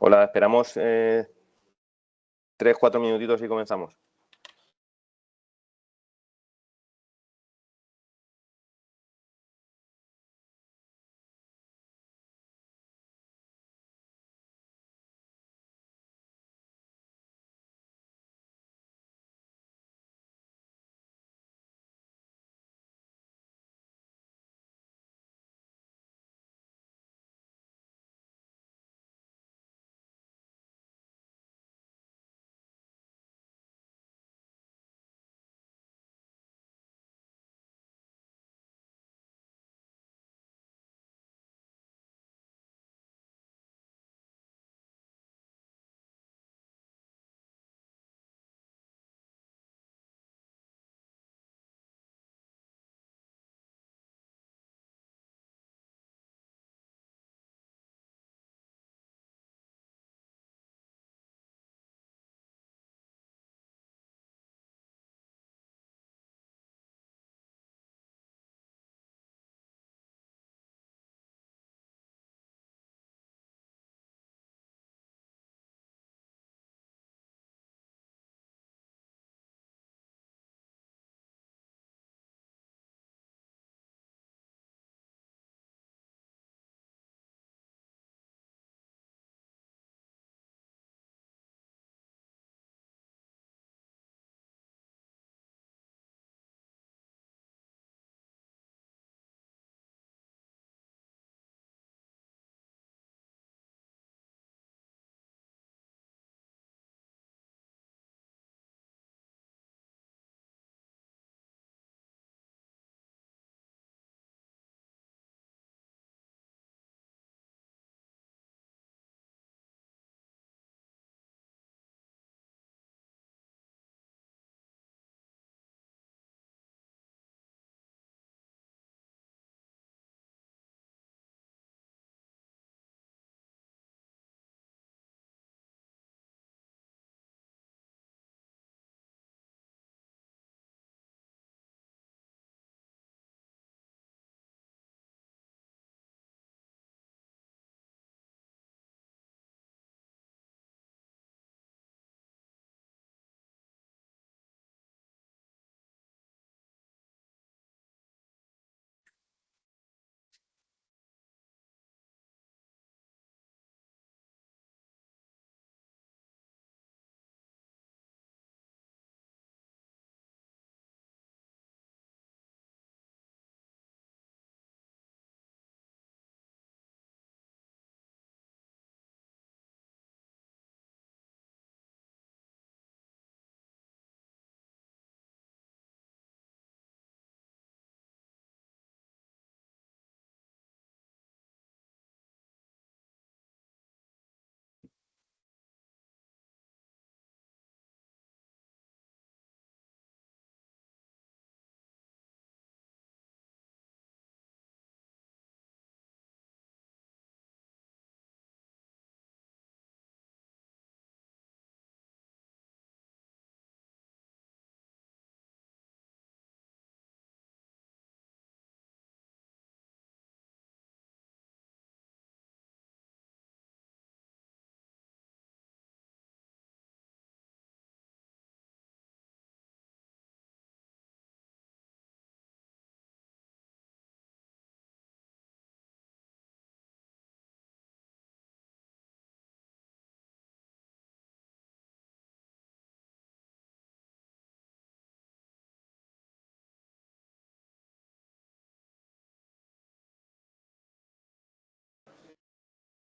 Hola, esperamos 3, 4 minutitos y comenzamos.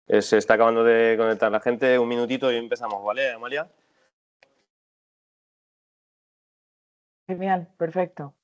Se está acabando de conectar la gente, un minutito y empezamos, ¿vale, Amalia? Genial, perfecto.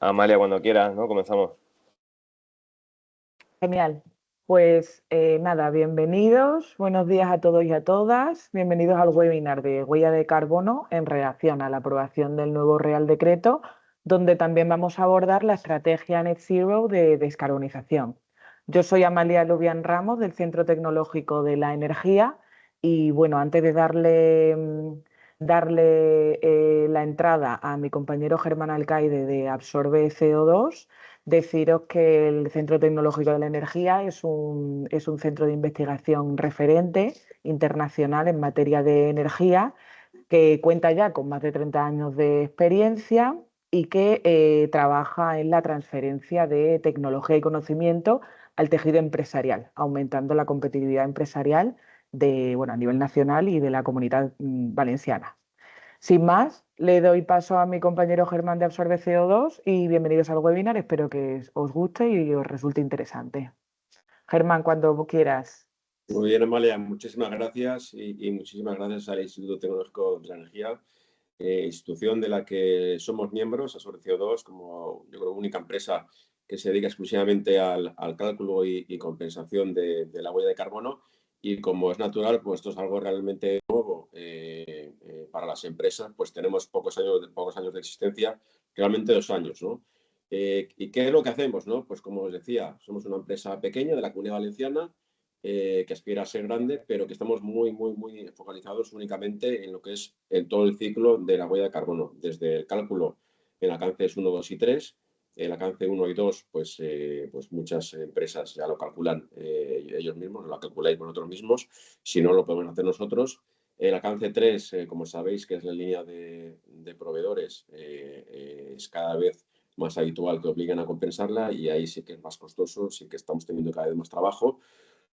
Amalia, cuando quieras, ¿no? Comenzamos. Genial. Pues nada, bienvenidos, buenos días a todos y a todas. Bienvenidos al webinar de huella de carbono en relación a la aprobación del nuevo Real Decreto, donde también vamos a abordar la estrategia Net Zero de descarbonización. Yo soy Amalia Lubián Ramos del Centro Tecnológico de la Energía y bueno, antes de darle la entrada a mi compañero Germán Alcaide de Absorbe CO2, deciros que el Centro Tecnológico de la Energía es un centro de investigación referente internacional en materia de energía que cuenta ya con más de 30 años de experiencia y que trabaja en la transferencia de tecnología y conocimiento al tejido empresarial, aumentando la competitividad empresarial a nivel nacional y de la comunidad valenciana. Sin más, le doy paso a mi compañero Germán de Absorbe CO2 y bienvenidos al webinar. Espero que os guste y os resulte interesante. Germán, cuando quieras. Muy bien, Amalia, muchísimas gracias y muchísimas gracias al Instituto Tecnológico de la Energía, institución de la que somos miembros, Absorbe CO2, como yo creo única empresa que se dedica exclusivamente al cálculo y compensación de la huella de carbono. Y como es natural, pues esto es algo realmente nuevo para las empresas, pues tenemos pocos años de existencia, realmente 2 años, ¿no? ¿Y qué es lo que hacemos, no? Pues como os decía, somos una empresa pequeña de la Comunidad Valenciana, que aspira a ser grande, pero que estamos muy focalizados únicamente en lo que es en todo el ciclo de la huella de carbono, desde el cálculo en alcances 1, 2 y 3. El alcance 1 y 2, pues muchas empresas ya lo calculan ellos mismos, lo calculáis vosotros mismos, si no lo podemos hacer nosotros. El alcance 3, como sabéis, que es la línea de proveedores, es cada vez más habitual que obliguen a compensarla y ahí sí que es más costoso, sí que estamos teniendo cada vez más trabajo.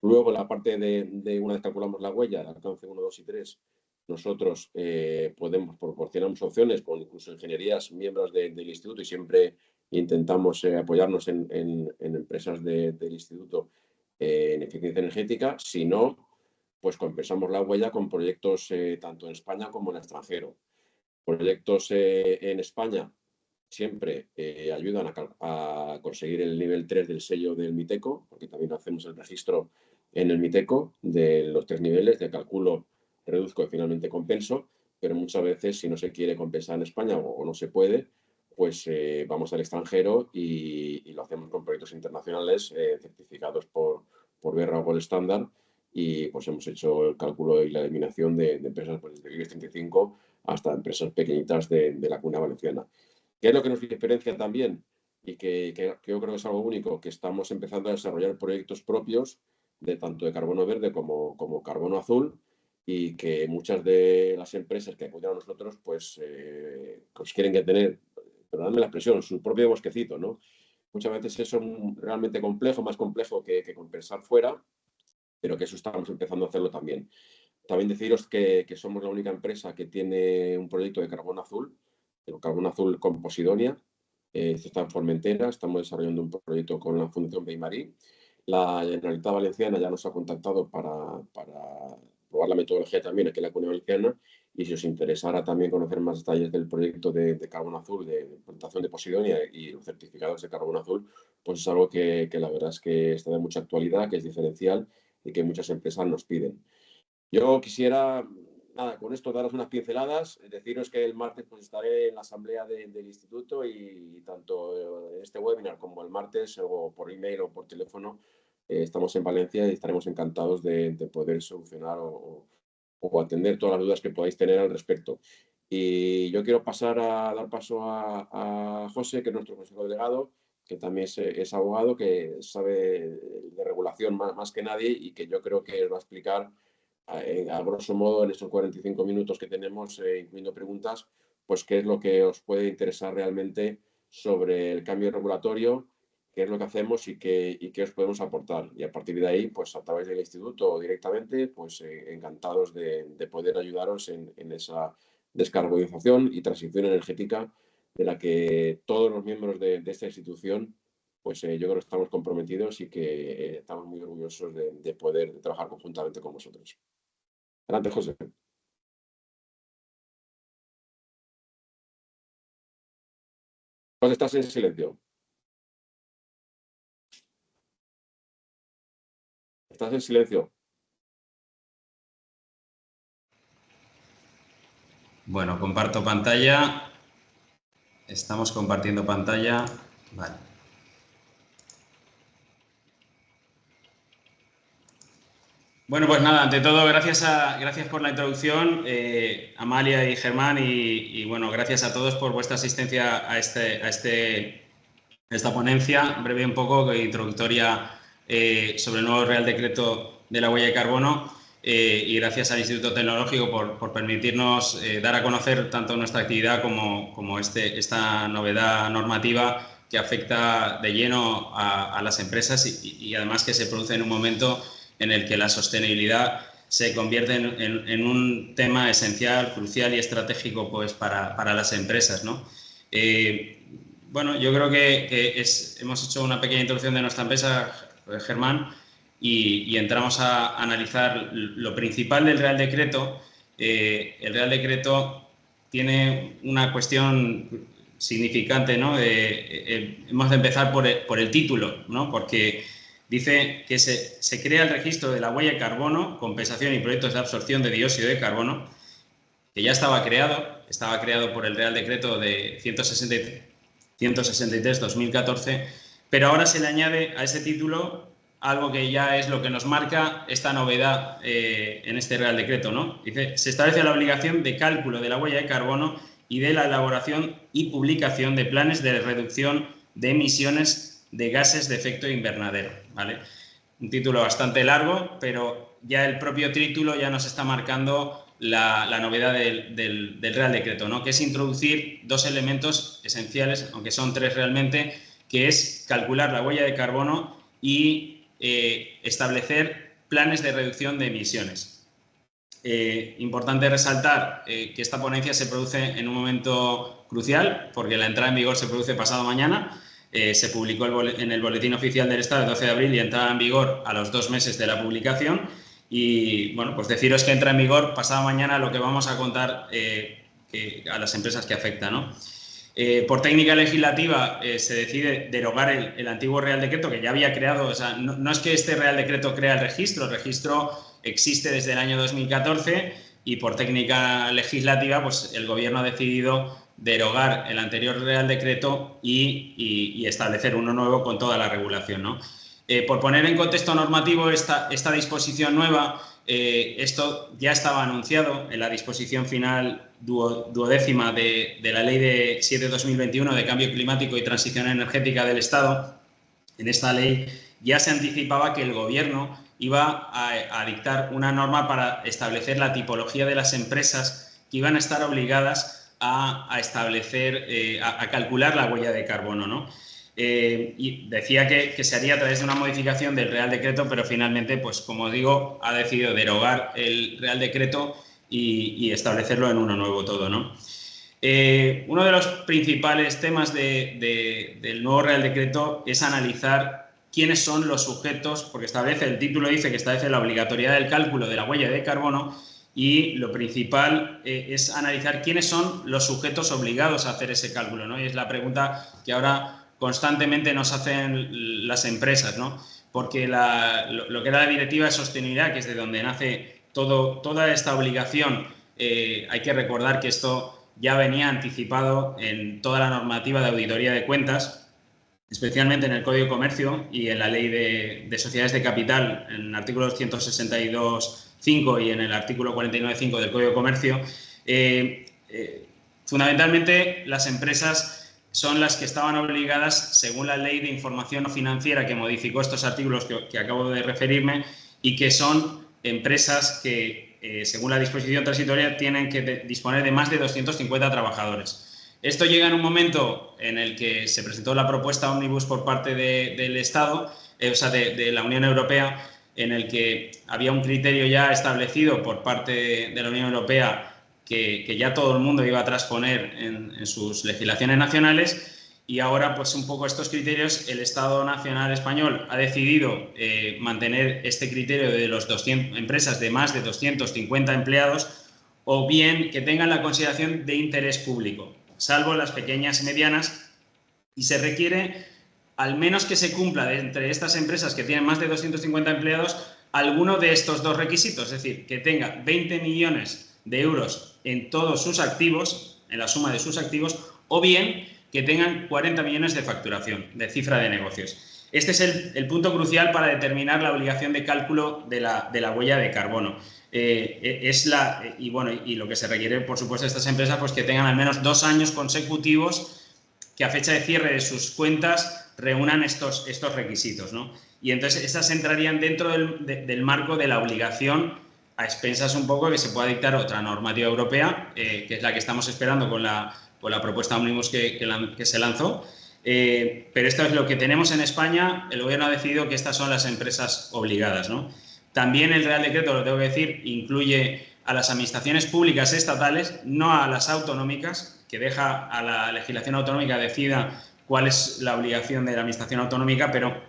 Luego, la parte de una vez calculamos la huella, el alcance 1, 2 y 3, nosotros proporcionamos opciones con incluso ingenierías, miembros del instituto, y siempre intentamos apoyarnos en empresas del instituto en eficiencia energética. Si no, pues compensamos la huella con proyectos tanto en España como en el extranjero. Proyectos en España siempre ayudan a conseguir el nivel 3 del sello del MITECO, porque también hacemos el registro en el MITECO de los 3 niveles de calculo, reduzco y finalmente compenso, pero muchas veces si no se quiere compensar en España o no se puede, pues vamos al extranjero y lo hacemos con proyectos internacionales certificados por Verra o Gold Standard, y pues hemos hecho el cálculo y la eliminación de empresas pues, desde IBEX 35 hasta empresas pequeñitas de la Comunidad Valenciana. ¿Qué es lo que nos diferencia también? Y que yo creo que es algo único, que estamos empezando a desarrollar proyectos propios de tanto de carbono verde como carbono azul, y que muchas de las empresas que apoyan a nosotros pues quieren tener, perdóname la expresión, su propio bosquecito, ¿no? Muchas veces eso es realmente complejo, más complejo que compensar fuera, pero que eso estamos empezando a hacerlo también. También deciros que somos la única empresa que tiene un proyecto de carbono azul, el carbono azul con Posidonia. Esto está en Formentera, estamos desarrollando un proyecto con la Fundación Beimarí. La Generalitat Valenciana ya nos ha contactado para probar la metodología también aquí en la Comunidad Valenciana, y si os interesara también conocer más detalles del proyecto de carbono azul, de plantación de Posidonia y los certificados de carbono azul, pues es algo que la verdad es que está de mucha actualidad, que es diferencial y que muchas empresas nos piden. Yo quisiera, nada, con esto daros unas pinceladas, deciros que el martes pues estaré en la asamblea del instituto, y tanto en este webinar como el martes, o por email o por teléfono, estamos en Valencia y estaremos encantados de poder solucionar o atender todas las dudas que podáis tener al respecto. Y yo quiero dar paso a José, que es nuestro consejero delegado, que también es abogado, que sabe de regulación más que nadie, y que yo creo que os va a explicar a grosso modo en estos 45 minutos que tenemos, incluyendo preguntas, pues qué es lo que os puede interesar realmente sobre el cambio regulatorio, qué es lo que hacemos y qué os podemos aportar. Y a partir de ahí, pues a través del instituto o directamente, pues encantados de poder ayudaros en esa descarbonización y transición energética de la que todos los miembros de esta institución, pues yo creo que estamos comprometidos y que estamos muy orgullosos de poder trabajar conjuntamente con vosotros. Adelante, José. Estás en silencio. Estás en silencio. Bueno, comparto pantalla. Estamos compartiendo pantalla. Vale. Bueno, pues nada, ante todo, gracias por la introducción, Amalia y Germán, y bueno, gracias a todos por vuestra asistencia a esta ponencia breve un poco introductoria sobre el nuevo Real Decreto de la huella de carbono, y gracias al Instituto Tecnológico por permitirnos dar a conocer tanto nuestra actividad como esta novedad normativa que afecta de lleno a las empresas y además que se produce en un momento en el que la sostenibilidad se convierte en un tema esencial, crucial y estratégico pues, para las empresas, ¿no? Bueno, yo creo que hemos hecho una pequeña introducción de nuestra empresa, Germán, y entramos a analizar lo principal del Real Decreto. El Real Decreto tiene una cuestión significante, ¿no? Hemos de empezar por el título, ¿no? Porque dice que se crea el registro de la huella de carbono, compensación y proyectos de absorción de dióxido de carbono, que ya estaba creado por el Real Decreto de 163/2014, pero ahora se le añade a ese título algo que ya es lo que nos marca esta novedad en este Real Decreto, ¿no? Dice, se establece la obligación de cálculo de la huella de carbono y de la elaboración y publicación de planes de reducción de emisiones de gases de efecto invernadero, ¿vale? Un título bastante largo, pero ya el propio título ya nos está marcando la novedad del Real Decreto, ¿no? Que es introducir dos elementos esenciales, aunque son tres realmente, que es calcular la huella de carbono y establecer planes de reducción de emisiones. Importante resaltar que esta ponencia se produce en un momento crucial, porque la entrada en vigor se produce pasado mañana. Se publicó en el Boletín Oficial del Estado el 12 de abril y entrará en vigor a los 2 meses de la publicación. Y bueno, pues deciros que entra en vigor pasado mañana lo que vamos a contar a las empresas que afecta, ¿no? Por técnica legislativa se decide derogar el antiguo Real Decreto que ya había creado, o sea, no es que este Real Decreto crea el registro existe desde el año 2014 y por técnica legislativa pues el Gobierno ha decidido derogar el anterior Real Decreto y establecer uno nuevo con toda la regulación, ¿no? Por poner en contexto normativo esta disposición nueva, esto ya estaba anunciado en la disposición final duodécima de la Ley de 7/2021 de Cambio Climático y Transición Energética del Estado. En esta ley ya se anticipaba que el Gobierno iba a dictar una norma para establecer la tipología de las empresas que iban a estar obligadas a establecer, a calcular la huella de carbono, ¿no? Y decía que se haría a través de una modificación del Real Decreto, pero finalmente, pues como digo, ha decidido derogar el Real Decreto y establecerlo en uno nuevo todo, ¿no? Uno de los principales temas del nuevo Real Decreto es analizar quiénes son los sujetos, porque el título dice que establece la obligatoriedad del cálculo de la huella de carbono y lo principal es analizar quiénes son los sujetos obligados a hacer ese cálculo, ¿no? Y es la pregunta que ahora constantemente nos hacen las empresas, ¿no? Porque lo que era la Directiva de Sostenibilidad, que es de donde nace toda esta obligación, hay que recordar que esto ya venía anticipado en toda la normativa de auditoría de cuentas, especialmente en el Código de Comercio y en la Ley de Sociedades de Capital, en el artículo 162.5 y en el artículo 49.5 del Código de Comercio. Fundamentalmente, las empresas son las que estaban obligadas, según la Ley de Información Financiera que modificó estos artículos que acabo de referirme, y que son empresas que, según la disposición transitoria, tienen que disponer de más de 250 trabajadores. Esto llega en un momento en el que se presentó la propuesta Omnibus por parte del Estado, o sea, de la Unión Europea, en el que había un criterio ya establecido por parte de la Unión Europea que ya todo el mundo iba a transponer en sus legislaciones nacionales, y ahora pues un poco estos criterios el Estado Nacional Español ha decidido mantener este criterio de los 200 empresas de más de 250 empleados o bien que tengan la consideración de interés público, salvo las pequeñas y medianas y se requiere al menos que se cumpla entre estas empresas que tienen más de 250 empleados alguno de estos dos requisitos, es decir, que tenga 20 millones de euros en todos sus activos, en la suma de sus activos, o bien que tengan 40 millones de facturación, de cifra de negocios. Este es el punto crucial para determinar la obligación de cálculo de la huella de carbono. Y lo que se requiere, por supuesto, de estas empresas, pues que tengan al menos 2 años consecutivos que a fecha de cierre de sus cuentas reúnan estos requisitos, ¿no? Y entonces estas entrarían dentro del marco de la obligación, a expensas un poco que se pueda dictar otra normativa europea, que es la que estamos esperando con la propuesta Omnibus que se lanzó. Pero esto es lo que tenemos en España. El Gobierno ha decidido que estas son las empresas obligadas, ¿no? También el Real Decreto, lo tengo que decir, incluye a las administraciones públicas estatales, no a las autonómicas, que deja a la legislación autonómica decida cuál es la obligación de la administración autonómica, pero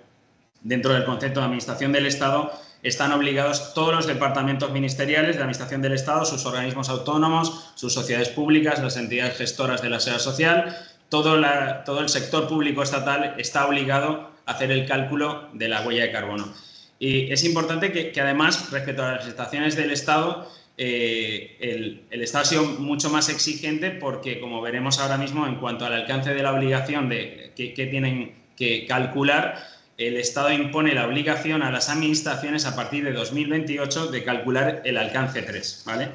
dentro del concepto de administración del Estado están obligados todos los departamentos ministeriales de la administración del Estado, sus organismos autónomos, sus sociedades públicas, las entidades gestoras de la seguridad social, todo el sector público estatal está obligado a hacer el cálculo de la huella de carbono. Y es importante que además, respecto a las estaciones del Estado, el Estado ha sido mucho más exigente porque, como veremos ahora mismo, en cuanto al alcance de la obligación que tienen que calcular, el Estado impone la obligación a las administraciones a partir de 2028 de calcular el alcance 3, ¿vale?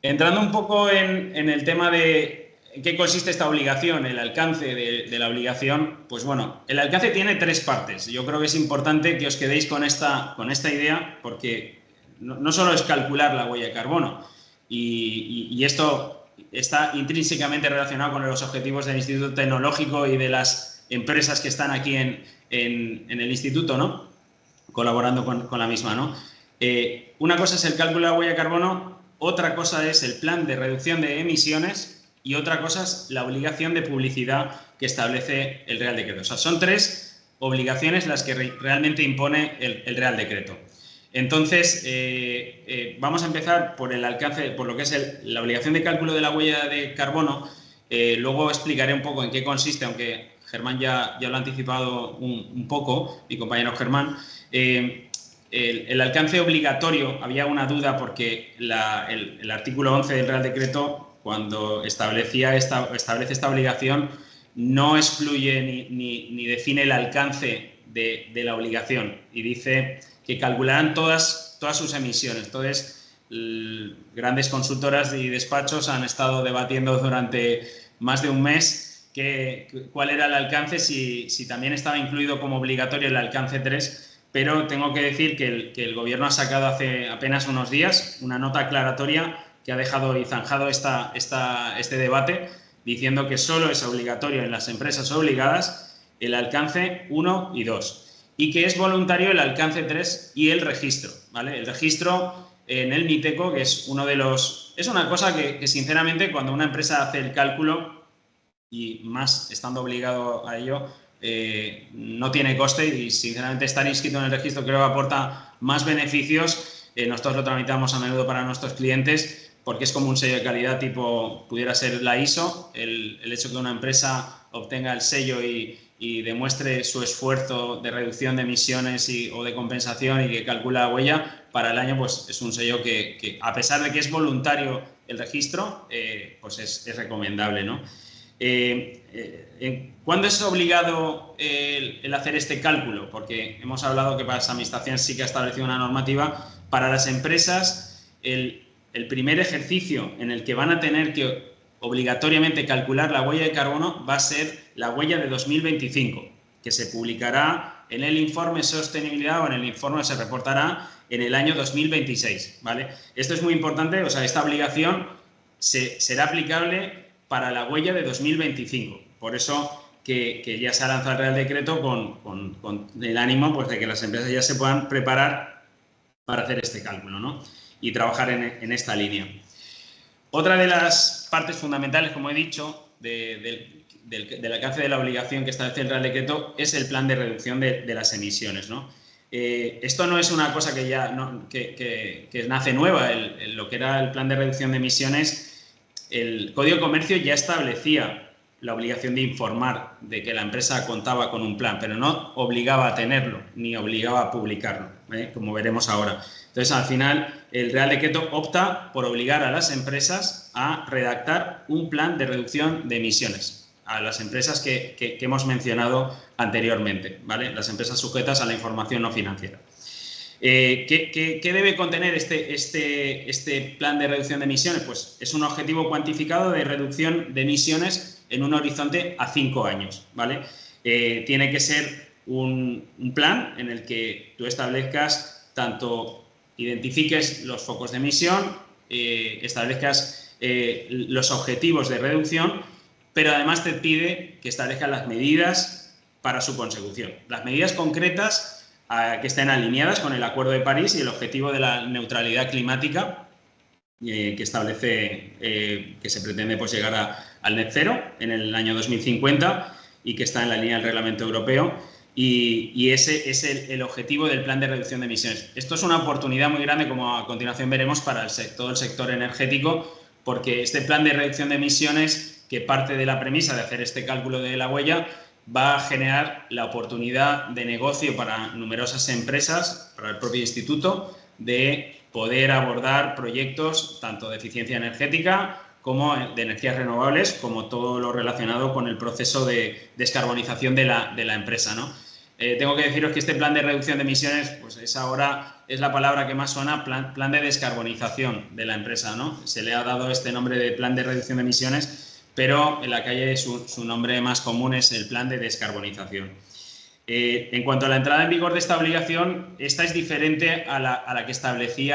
Entrando un poco en el tema de en qué consiste esta obligación, el alcance de la obligación, pues bueno, el alcance tiene 3 partes. Yo creo que es importante que os quedéis con esta idea, porque no solo es calcular la huella de carbono, y esto está intrínsecamente relacionado con los objetivos del Instituto Tecnológico y de las empresas que están aquí en el instituto, ¿no? Colaborando con la misma, ¿no? Una cosa es el cálculo de la huella de carbono, otra cosa es el plan de reducción de emisiones y otra cosa es la obligación de publicidad que establece el Real Decreto. O sea, son 3 obligaciones las que realmente impone el Real Decreto. Entonces, vamos a empezar por el alcance, por lo que es la obligación de cálculo de la huella de carbono. Luego explicaré un poco en qué consiste, aunque Germán ya lo ha anticipado un poco, mi compañero Germán. El alcance obligatorio, había una duda porque el artículo 11 del Real Decreto, cuando establece esta obligación, no excluye ni define el alcance de la obligación y dice que calcularán todas sus emisiones. Entonces, grandes consultoras y despachos han estado debatiendo durante más de un mes cuál era el alcance, si también estaba incluido como obligatorio el alcance 3, pero tengo que decir que el Gobierno ha sacado hace apenas unos días una nota aclaratoria que ha dejado y zanjado este debate, diciendo que solo es obligatorio en las empresas obligadas el alcance 1 y 2 y que es voluntario el alcance 3 y el registro, ¿vale? El registro en el MITECO, que es uno de los... Es una cosa que sinceramente, cuando una empresa hace el cálculo, y más estando obligado a ello, no tiene coste y sinceramente estar inscrito en el registro creo que aporta más beneficios. Nosotros lo tramitamos a menudo para nuestros clientes porque es como un sello de calidad tipo, pudiera ser la ISO, el hecho que una empresa obtenga el sello y demuestre su esfuerzo de reducción de emisiones o de compensación y que calcula la huella para el año, pues es un sello que a pesar de que es voluntario el registro, pues es recomendable, ¿no? ¿Cuándo es obligado el hacer este cálculo? Porque hemos hablado que para las administraciones sí que ha establecido una normativa. Para las empresas, el primer ejercicio en el que van a tener que obligatoriamente calcular la huella de carbono va a ser la huella de 2025, que se publicará en el informe sostenibilidad o en el informe que se reportará en el año 2026, ¿vale? Esto es muy importante, o sea, esta obligación será aplicable para la huella de 2025. Por eso que ya se ha lanzado el Real Decreto con el ánimo, pues, de que las empresas ya se puedan preparar para hacer este cálculo, ¿no? Y trabajar en esta línea. Otra de las partes fundamentales, como he dicho, del alcance de la obligación que establece el Real Decreto es el plan de reducción de las emisiones, ¿no? Esto no es una cosa que nace nueva. Lo que era el plan de reducción de emisiones, el Código de Comercio ya establecía la obligación de informar de que la empresa contaba con un plan, pero no obligaba a tenerlo ni obligaba a publicarlo, como veremos ahora. Entonces, al final, el Real Decreto opta por obligar a las empresas a redactar un plan de reducción de emisiones, a las empresas que hemos mencionado anteriormente, ¿vale? Las empresas sujetas a la información no financiera. ¿Qué debe contener este plan de reducción de emisiones? Pues es un objetivo cuantificado de reducción de emisiones en un horizonte a 5 años, ¿vale? Tiene que ser un plan en el que tú establezcas tanto identifiques los focos de emisión, establezcas los objetivos de reducción, pero además te pide que establezcas las medidas para su consecución. Las medidas concretas que estén alineadas con el Acuerdo de París y el objetivo de la neutralidad climática que establece que se pretende pues, llegar al net cero en el año 2050 y que está en la línea del Reglamento Europeo. Y ese es el objetivo del plan de reducción de emisiones. Esto es una oportunidad muy grande, como a continuación veremos, para todo el sector energético, porque este plan de reducción de emisiones, que parte de la premisa de hacer este cálculo de la huella, va a generar la oportunidad de negocio para numerosas empresas, para el propio instituto, de poder abordar proyectos tanto de eficiencia energética como de energías renovables, como todo lo relacionado con el proceso de descarbonización de la empresa, ¿no? Tengo que deciros que este plan de reducción de emisiones, pues es la palabra que más suena, plan de descarbonización de la empresa, ¿no? Se le ha dado este nombre de plan de reducción de emisiones, pero en la calle su nombre más común es el plan de descarbonización. En cuanto a la entrada en vigor de esta obligación, esta es diferente a la que establece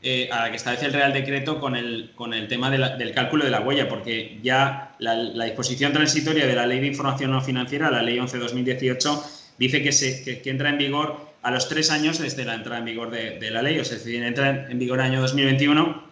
el Real Decreto con el tema del cálculo de la huella, porque ya la disposición transitoria de la Ley de Información No Financiera, la Ley 11/2018, dice que entra en vigor a los 3 años desde la entrada en vigor de la ley, o sea, es decir, entra en vigor el año 2021,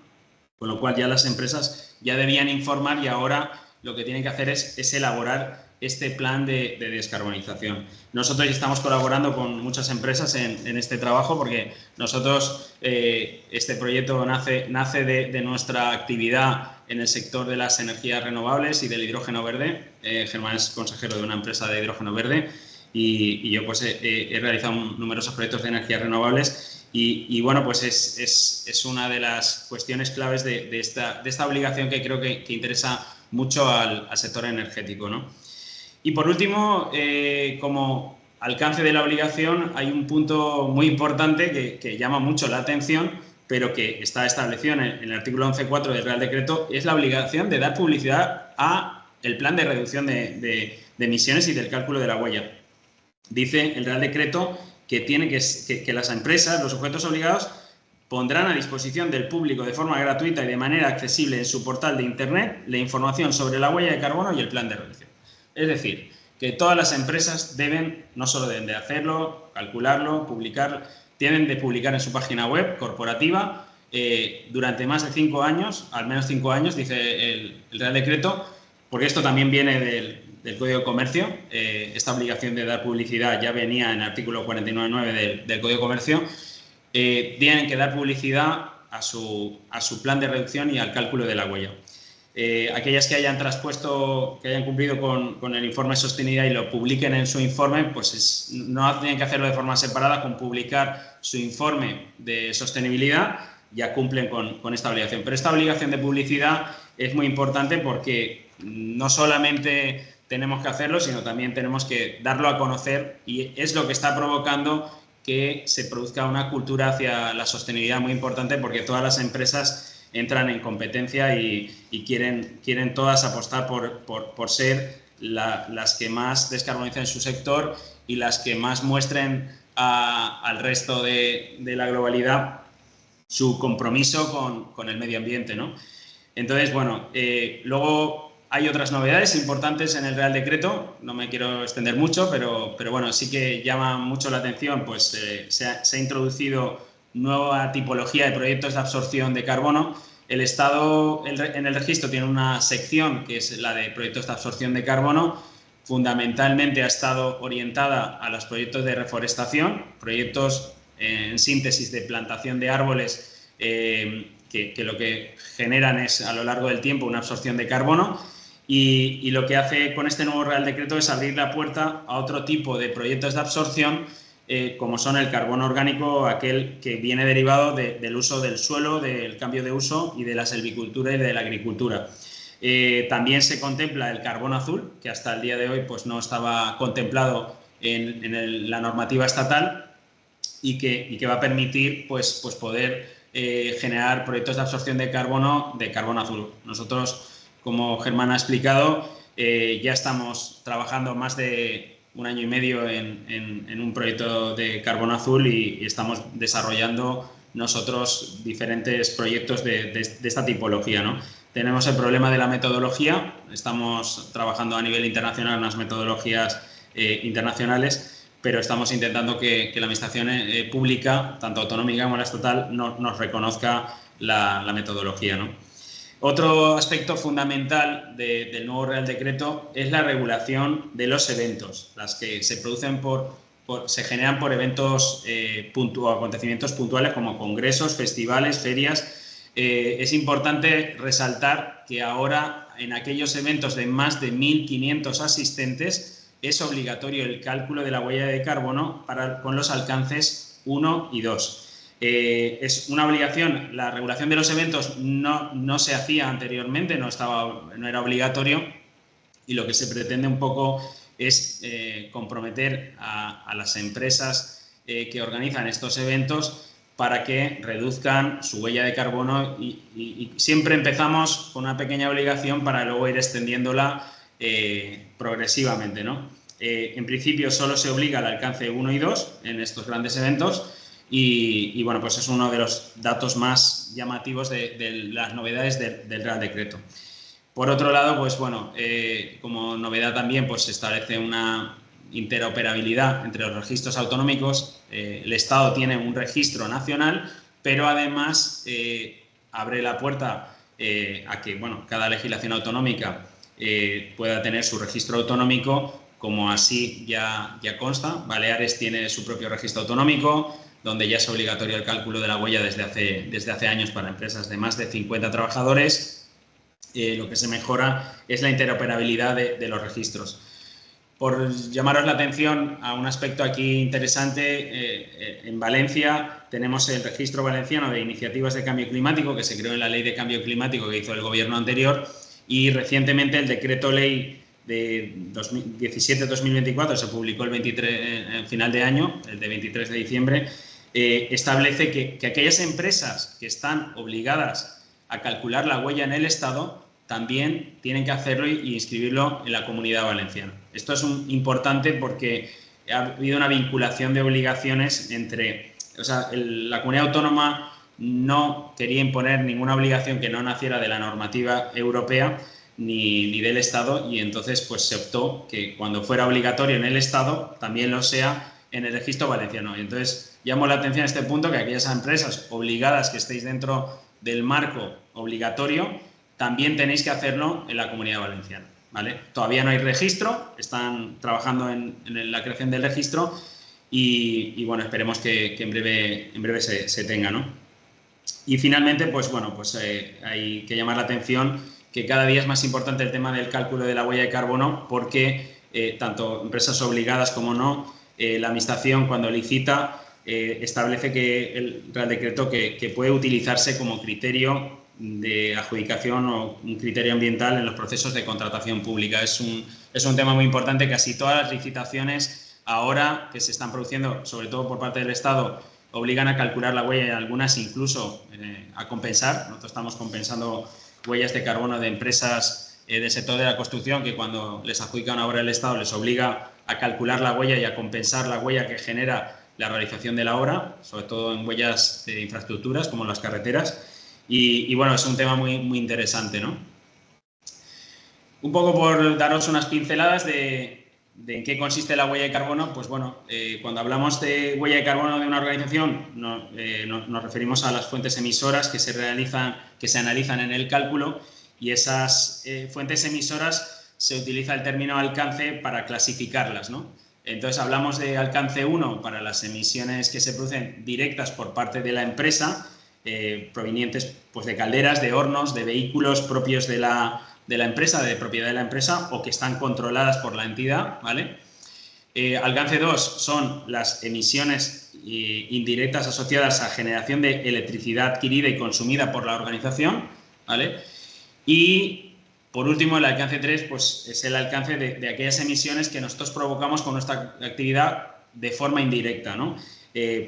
con lo cual ya las empresas ya debían informar y ahora lo que tienen que hacer es elaborar este plan de descarbonización. Nosotros estamos colaborando con muchas empresas en este trabajo porque nosotros, este proyecto nace de nuestra actividad en el sector de las energías renovables y del hidrógeno verde. Germán es consejero de una empresa de hidrógeno verde y yo pues he realizado numerosos proyectos de energías renovables y bueno, pues es una de las cuestiones claves de esta obligación que creo que interesa mucho al sector energético, ¿no? Y por último, como alcance de la obligación, hay un punto muy importante que llama mucho la atención, pero que está establecido en el artículo 11.4 del Real Decreto, es la obligación de dar publicidad a el plan de reducción de emisiones y del cálculo de la huella. Dice el Real Decreto que tiene que las empresas, los sujetos obligados, pondrán a disposición del público de forma gratuita y de manera accesible en su portal de Internet la información sobre la huella de carbono y el plan de reducción. Es decir, que todas las empresas no solo deben de hacerlo, calcularlo, publicarlo, tienen de publicar en su página web corporativa durante más de 5 años, al menos 5 años, dice el Real Decreto, porque esto también viene del Código de Comercio. Esta obligación de dar publicidad ya venía en el artículo 49.9 del Código de Comercio. Tienen que dar publicidad a su plan de reducción y al cálculo de la huella. Aquellas que hayan cumplido con el informe de sostenibilidad y lo publiquen en su informe, pues no tienen que hacerlo de forma separada. Con publicar su informe de sostenibilidad ya cumplen con esta obligación. Pero esta obligación de publicidad es muy importante porque no solamente tenemos que hacerlo, sino también tenemos que darlo a conocer y es lo que está provocando que se produzca una cultura hacia la sostenibilidad muy importante, porque todas las empresas entran en competencia y quieren todas apostar por ser las que más descarbonizan en su sector y las que más muestren al resto de la globalidad su compromiso con el medio ambiente, ¿no? Entonces, bueno, luego hay otras novedades importantes en el Real Decreto, no me quiero extender mucho, pero bueno, sí que llama mucho la atención, pues se ha introducido nueva tipología de proyectos de absorción de carbono. El Estado en el registro tiene una sección que es la de proyectos de absorción de carbono. Fundamentalmente ha estado orientada a los proyectos de reforestación, proyectos en síntesis de plantación de árboles que lo que generan es a lo largo del tiempo una absorción de carbono. y lo que hace con este nuevo Real Decreto es abrir la puerta a otro tipo de proyectos de absorción, como son el carbono orgánico, aquel que viene derivado del uso del suelo, del cambio de uso y de la silvicultura y de la agricultura. También se contempla el carbono azul, que hasta el día de hoy pues, no estaba contemplado en la normativa estatal y que va a permitir pues poder generar proyectos de absorción de carbono azul. Nosotros, como Germán ha explicado, ya estamos trabajando más de 1 año y medio en un proyecto de carbono azul y estamos desarrollando nosotros diferentes proyectos de esta tipología, ¿no? Tenemos el problema de la metodología, estamos trabajando a nivel internacional en unas metodologías internacionales, pero estamos intentando que la administración pública, tanto autonómica como la estatal, nos reconozca la metodología, ¿no? Otro aspecto fundamental del nuevo Real Decreto es la regulación de los eventos, las que se producen se generan por eventos o acontecimientos puntuales como congresos, festivales, ferias. Es importante resaltar que ahora en aquellos eventos de más de 1.500 asistentes es obligatorio el cálculo de la huella de carbono con los alcances 1 y 2. Es una obligación, la regulación de los eventos no se hacía anteriormente, no era obligatorio, y lo que se pretende un poco es comprometer a las empresas que organizan estos eventos para que reduzcan su huella de carbono y siempre empezamos con una pequeña obligación para luego ir extendiéndola progresivamente, ¿no? En principio solo se obliga al alcance 1 y 2 en estos grandes eventos. Y bueno, pues es uno de los datos más llamativos de las novedades del Real Decreto. Por otro lado, pues bueno, como novedad también pues se establece una interoperabilidad entre los registros autonómicos. El Estado tiene un registro nacional, pero además abre la puerta a que bueno, cada legislación autonómica pueda tener su registro autonómico, como así ya consta. Baleares tiene su propio registro autonómico, donde ya es obligatorio el cálculo de la huella desde hace años para empresas de más de 50 trabajadores. Lo que se mejora es la interoperabilidad de los registros. Por llamaros la atención a un aspecto aquí interesante, en Valencia tenemos el Registro Valenciano de Iniciativas de Cambio Climático, que se creó en la Ley de Cambio Climático que hizo el gobierno anterior, y recientemente el Decreto Ley de 17-2024 se publicó el final de año, el de 23 de diciembre, establece que aquellas empresas que están obligadas a calcular la huella en el Estado también tienen que hacerlo y inscribirlo en la Comunidad Valenciana. Esto es importante porque ha habido una vinculación de obligaciones entre... O sea, la Comunidad Autónoma no quería imponer ninguna obligación que no naciera de la normativa europea ni del Estado, y entonces pues se optó que cuando fuera obligatorio en el Estado también lo sea en el registro valenciano. Y entonces llamo la atención a este punto, que aquellas empresas obligadas que estéis dentro del marco obligatorio también tenéis que hacerlo en la Comunidad Valenciana, ¿vale? Todavía no hay registro, están trabajando en la creación del registro y bueno, esperemos que en breve se tenga, ¿no? Y finalmente, pues bueno, pues hay que llamar la atención que cada día es más importante el tema del cálculo de la huella de carbono, porque tanto empresas obligadas como no, la administración cuando licita establece que el Real Decreto que puede utilizarse como criterio de adjudicación o un criterio ambiental en los procesos de contratación pública. Es un tema muy importante. Casi todas las licitaciones ahora que se están produciendo, sobre todo por parte del Estado, obligan a calcular la huella y algunas incluso a compensar. Nosotros estamos compensando huellas de carbono de empresas del sector de la construcción que cuando les adjudica una obra del Estado les obliga a calcular la huella y a compensar la huella que genera la realización de la obra, sobre todo en huellas de infraestructuras como las carreteras. Y bueno, es un tema muy, muy interesante, ¿no? Un poco por daros unas pinceladas de en qué consiste la huella de carbono, pues bueno, cuando hablamos de huella de carbono de una organización nos referimos a las fuentes emisoras que se analizan en el cálculo, y esas fuentes emisoras se utiliza el término alcance para clasificarlas, ¿no? Entonces hablamos de alcance 1 para las emisiones que se producen directas por parte de la empresa, provenientes pues, de calderas, de hornos, de vehículos propios de la de la empresa, de propiedad de la empresa o que están controladas por la entidad, ¿vale? Alcance 2 son las emisiones indirectas asociadas a generación de electricidad adquirida y consumida por la organización, ¿vale? Y, por último, el alcance 3 pues, es el alcance de aquellas emisiones que nosotros provocamos con nuestra actividad de forma indirecta, ¿no?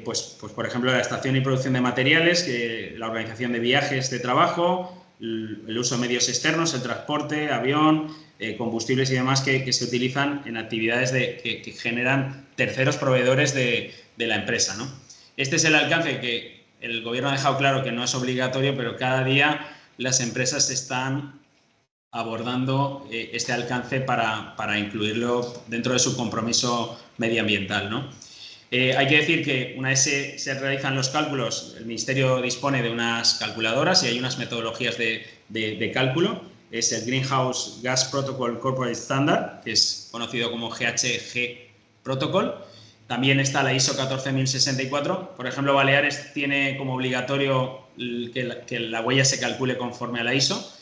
Pues, por ejemplo, la extracción y producción de materiales, la organización de viajes de trabajo, el uso de medios externos, el transporte, avión, combustibles y demás que se utilizan en actividades que generan terceros proveedores de la empresa, ¿no? Este es el alcance que el gobierno ha dejado claro que no es obligatorio, pero cada día las empresas están abordando este alcance para incluirlo dentro de su compromiso medioambiental, ¿no? Hay que decir que una vez se realizan los cálculos, el Ministerio dispone de unas calculadoras y hay unas metodologías de cálculo. Es el Greenhouse Gas Protocol Corporate Standard, que es conocido como GHG Protocol. También está la ISO 14064. Por ejemplo, Baleares tiene como obligatorio que la huella se calcule conforme a la ISO.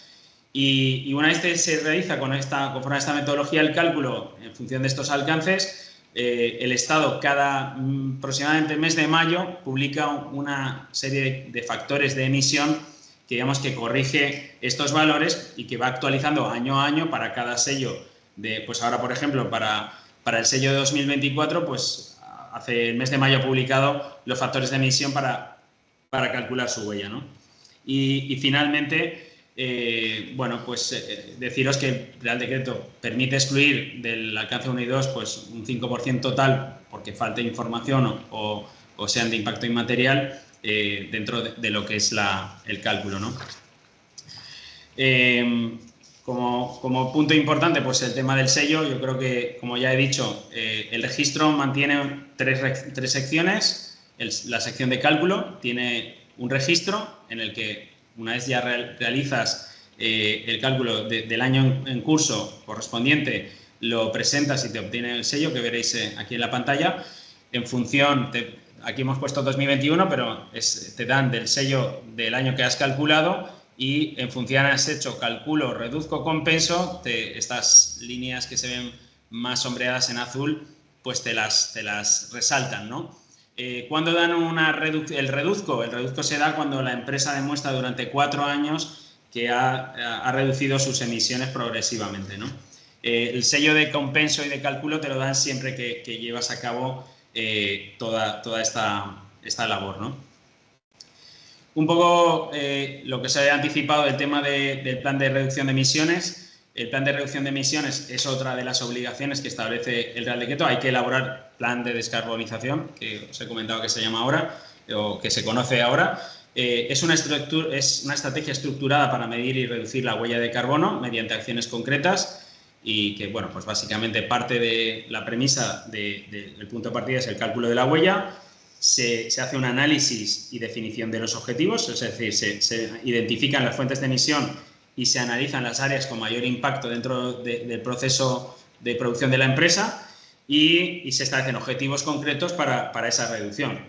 Y una vez se realiza conforme a esta metodología el cálculo en función de estos alcances, el Estado cada aproximadamente mes de mayo publica una serie de factores de emisión que digamos que corrige estos valores y que va actualizando año a año para cada sello. Pues ahora, por ejemplo, para el sello de 2024, pues hace el mes de mayo ha publicado los factores de emisión para calcular su huella, ¿no? Y finalmente, bueno, pues deciros que el Real Decreto permite excluir del alcance 1 y 2 pues, un 5% total porque falte información o sean de impacto inmaterial dentro de lo que es el cálculo, ¿no? Como punto importante, pues el tema del sello, yo creo que, como ya he dicho, el registro mantiene tres secciones. La sección de cálculo tiene un registro en el que una vez ya realizas el cálculo del año en curso correspondiente, lo presentas y te obtiene el sello que veréis aquí en la pantalla. En función, aquí hemos puesto 2021, pero te dan del sello del año que has calculado y en función has hecho calculo, reduzco, compenso, estas líneas que se ven más sombreadas en azul, pues te las resaltan, ¿no? ¿Cuándo dan el reduzco? El reduzco se da cuando la empresa demuestra durante 4 años que ha reducido sus emisiones progresivamente, ¿no? El sello de compenso y de cálculo te lo dan siempre que llevas a cabo toda esta labor, ¿no? Un poco lo que se ha anticipado del tema del plan de reducción de emisiones. El plan de reducción de emisiones es otra de las obligaciones que establece el Real Decreto. Hay que elaborar plan de descarbonización, que os he comentado que se llama ahora, o que se conoce ahora. Es una estrategia estructurada para medir y reducir la huella de carbono mediante acciones concretas y que, bueno, pues básicamente parte de la premisa del punto de partida es el cálculo de la huella. Se hace un análisis y definición de los objetivos, es decir, se identifican las fuentes de emisión y se analizan las áreas con mayor impacto dentro del proceso de producción de la empresa y se establecen objetivos concretos para esa reducción.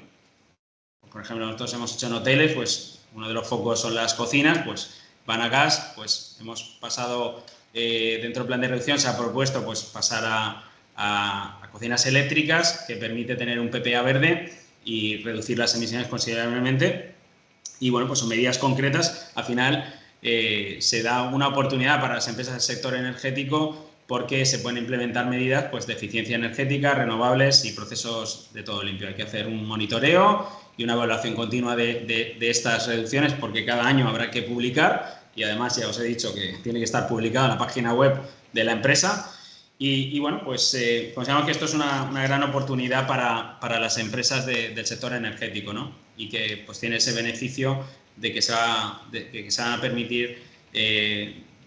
Por ejemplo, nosotros hemos hecho en hoteles, pues uno de los focos son las cocinas, pues van a gas, pues hemos pasado, dentro del plan de reducción se ha propuesto pues pasar a cocinas eléctricas que permite tener un PPA verde y reducir las emisiones considerablemente. Y bueno, pues son medidas concretas. Al final se da una oportunidad para las empresas del sector energético porque se pueden implementar medidas pues, de eficiencia energética, renovables y procesos de todo limpio. Hay que hacer un monitoreo y una evaluación continua de estas reducciones porque cada año habrá que publicar y además ya os he dicho que tiene que estar publicada en la página web de la empresa. Y bueno, pues consideramos que esto es una gran oportunidad para las empresas del sector energético, ¿no? Y que pues tiene ese beneficio de que se van a permitir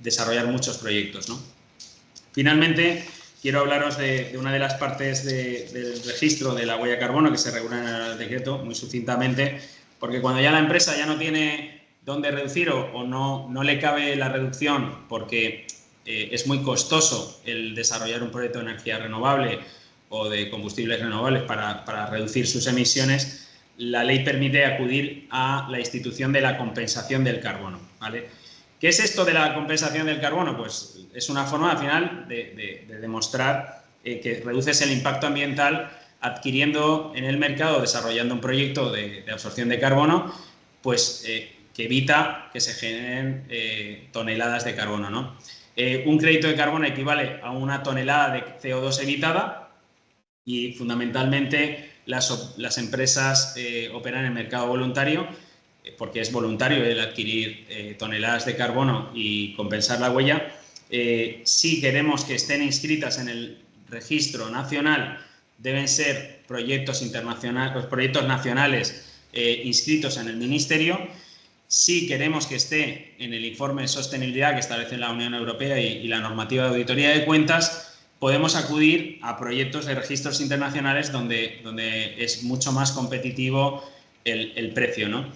desarrollar muchos proyectos, ¿no? Finalmente, quiero hablaros de una de las partes del registro de la huella de carbono que se regula en el decreto, muy sucintamente, porque cuando ya la empresa ya no tiene dónde reducir o no le cabe la reducción porque es muy costoso el desarrollar un proyecto de energía renovable o de combustibles renovables para reducir sus emisiones, la ley permite acudir a la institución de la compensación del carbono, ¿vale? ¿Qué es esto de la compensación del carbono? Pues es una forma al final de demostrar que reduces el impacto ambiental adquiriendo en el mercado, desarrollando un proyecto de absorción de carbono, pues que evita que se generen toneladas de carbono, ¿no? Un crédito de carbono equivale a una tonelada de CO2 evitada y fundamentalmente las empresas operan en el mercado voluntario porque es voluntario el adquirir toneladas de carbono y compensar la huella. Si queremos que estén inscritas en el registro nacional, deben ser proyectos internacionales, los proyectos nacionales inscritos en el Ministerio. Si queremos que esté en el informe de sostenibilidad que establece la Unión Europea y la normativa de auditoría de cuentas, podemos acudir a proyectos de registros internacionales donde es mucho más competitivo el precio, ¿no?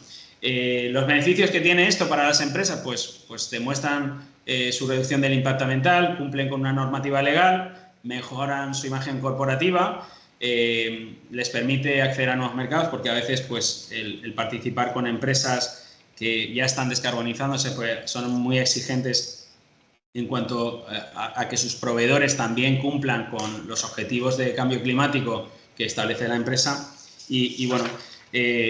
Los beneficios que tiene esto para las empresas, pues demuestran su reducción del impacto ambiental, cumplen con una normativa legal, mejoran su imagen corporativa, les permite acceder a nuevos mercados porque a veces pues, el participar con empresas que ya están descarbonizándose pues, son muy exigentes en cuanto a que sus proveedores también cumplan con los objetivos de cambio climático que establece la empresa. Y bueno,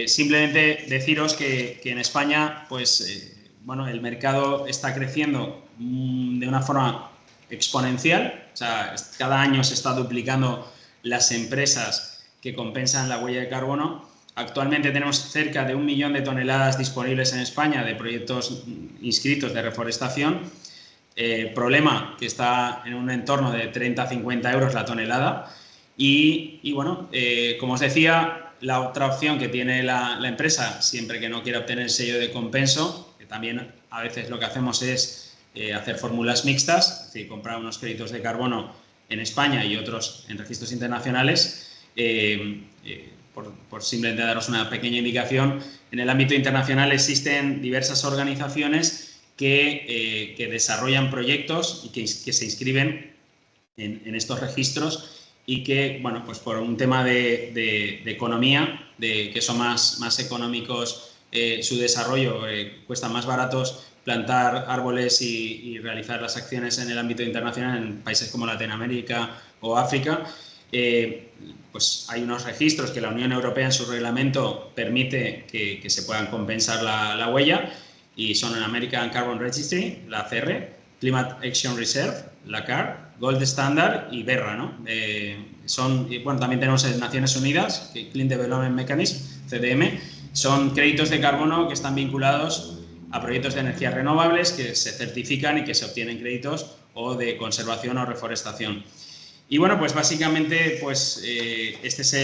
simplemente deciros que en España pues, bueno, el mercado está creciendo de una forma exponencial. O sea, cada año se está duplicando las empresas que compensan la huella de carbono. Actualmente tenemos cerca de 1 millón de toneladas disponibles en España de proyectos inscritos de reforestación. Problema que está en un entorno de 30 a 50 euros la tonelada. Y bueno, como os decía, la otra opción que tiene la empresa, siempre que no quiera obtener el sello de compenso, que también a veces lo que hacemos es hacer fórmulas mixtas, es decir, comprar unos créditos de carbono en España y otros en registros internacionales. Por simplemente daros una pequeña indicación, en el ámbito internacional existen diversas organizaciones que desarrollan proyectos y que se inscriben en estos registros y que, bueno, pues por un tema de economía, de que son más económicos su desarrollo, cuesta más baratos plantar árboles y realizar las acciones en el ámbito internacional en países como Latinoamérica o África. Pues hay unos registros que la Unión Europea en su reglamento permite que se puedan compensar la huella y son en American Carbon Registry, la ACR, Climate Action Reserve, la CAR, Gold Standard y BERRA, ¿no? Bueno, también tenemos en Naciones Unidas, Clean Development Mechanism, CDM, son créditos de carbono que están vinculados a proyectos de energías renovables que se certifican y que se obtienen créditos o de conservación o reforestación. Y bueno, pues básicamente pues, este es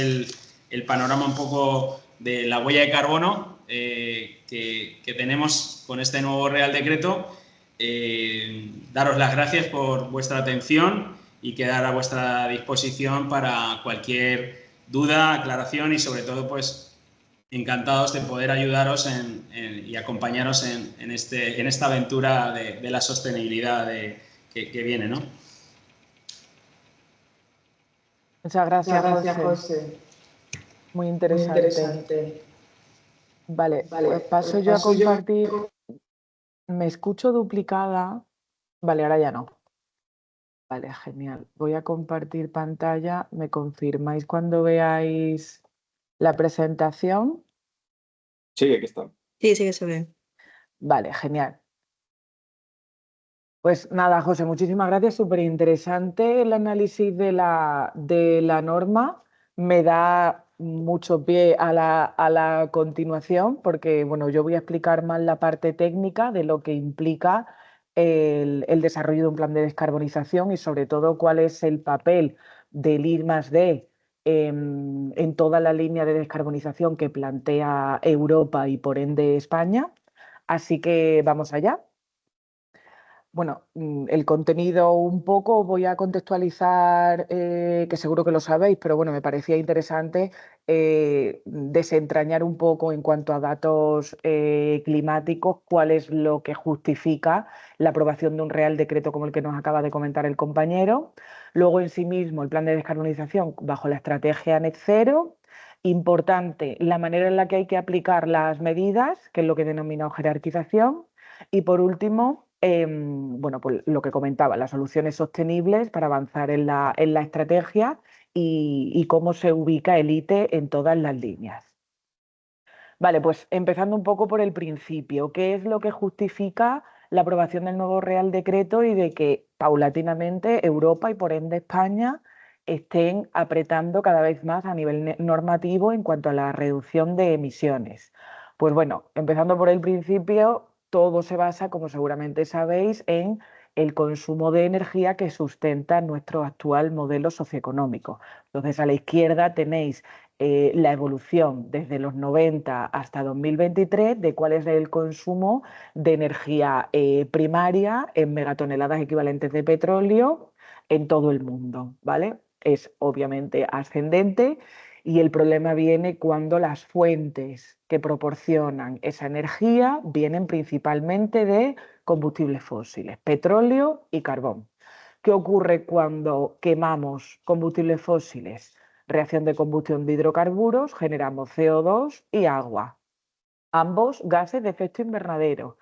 el panorama un poco de la huella de carbono que tenemos con este nuevo Real Decreto. Daros las gracias por vuestra atención y quedar a vuestra disposición para cualquier duda, aclaración y sobre todo pues encantados de poder ayudaros y acompañaros en esta aventura de la sostenibilidad que viene, ¿no? Muchas gracias, José. Muy interesante. Vale, pues paso yo a compartir. ¿Me escucho duplicada? Vale, ahora ya no. Vale, genial. Voy a compartir pantalla. ¿Me confirmáis cuando veáis la presentación? Sí, aquí está. Sí, sí que se ve. Vale, genial. Pues nada, José, muchísimas gracias. Súper interesante el análisis de la norma. Me da mucho pie a la continuación porque, bueno, yo voy a explicar más la parte técnica de lo que implica el desarrollo de un plan de descarbonización y sobre todo cuál es el papel del I+D en toda la línea de descarbonización que plantea Europa y por ende España. Así que vamos allá. Bueno, el contenido un poco voy a contextualizar, que seguro que lo sabéis, pero bueno, me parecía interesante desentrañar un poco en cuanto a datos climáticos, cuál es lo que justifica la aprobación de un Real Decreto como el que nos acaba de comentar el compañero. Luego en sí mismo el plan de descarbonización bajo la estrategia Net Zero. Importante, la manera en la que hay que aplicar las medidas, que es lo que he denominado jerarquización. Y por último, bueno, pues lo que comentaba, las soluciones sostenibles para avanzar en la estrategia y cómo se ubica el ITE en todas las líneas. Vale, pues empezando un poco por el principio, ¿qué es lo que justifica la aprobación del nuevo Real Decreto y de que paulatinamente Europa y por ende España estén apretando cada vez más a nivel normativo en cuanto a la reducción de emisiones? Pues bueno, empezando por el principio, todo se basa, como seguramente sabéis, en el consumo de energía que sustenta nuestro actual modelo socioeconómico. Entonces, a la izquierda tenéis la evolución desde los 90 hasta 2023 de cuál es el consumo de energía primaria en megatoneladas equivalentes de petróleo en todo el mundo, ¿vale? Es obviamente ascendente y el problema viene cuando las fuentes que proporcionan esa energía vienen principalmente de combustibles fósiles, petróleo y carbón. ¿Qué ocurre cuando quemamos combustibles fósiles? Reacción de combustión de hidrocarburos, generamos CO2 y agua, ambos gases de efecto invernadero.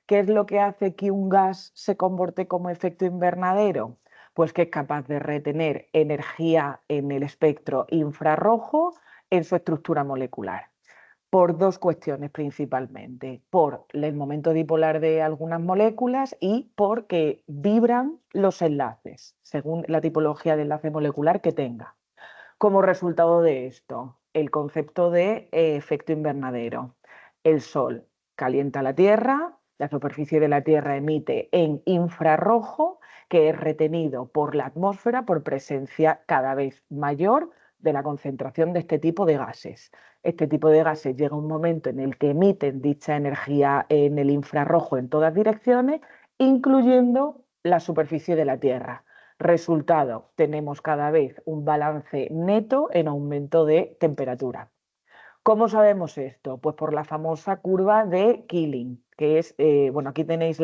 ¿Qué es lo que hace que un gas se comporte como efecto invernadero? Pues que es capaz de retener energía en el espectro infrarrojo en su estructura molecular. Por dos cuestiones principalmente, por el momento dipolar de algunas moléculas y porque vibran los enlaces, según la tipología de enlace molecular que tenga. Como resultado de esto, el concepto de efecto invernadero. El Sol calienta la Tierra, la superficie de la Tierra emite en infrarrojo, que es retenido por la atmósfera por presencia cada vez mayor de la concentración de este tipo de gases. Este tipo de gases llega un momento en el que emiten dicha energía en el infrarrojo en todas direcciones, incluyendo la superficie de la Tierra. Resultado, tenemos cada vez un balance neto en aumento de temperatura. ¿Cómo sabemos esto? Pues por la famosa curva de Keeling, que es, bueno, aquí tenéis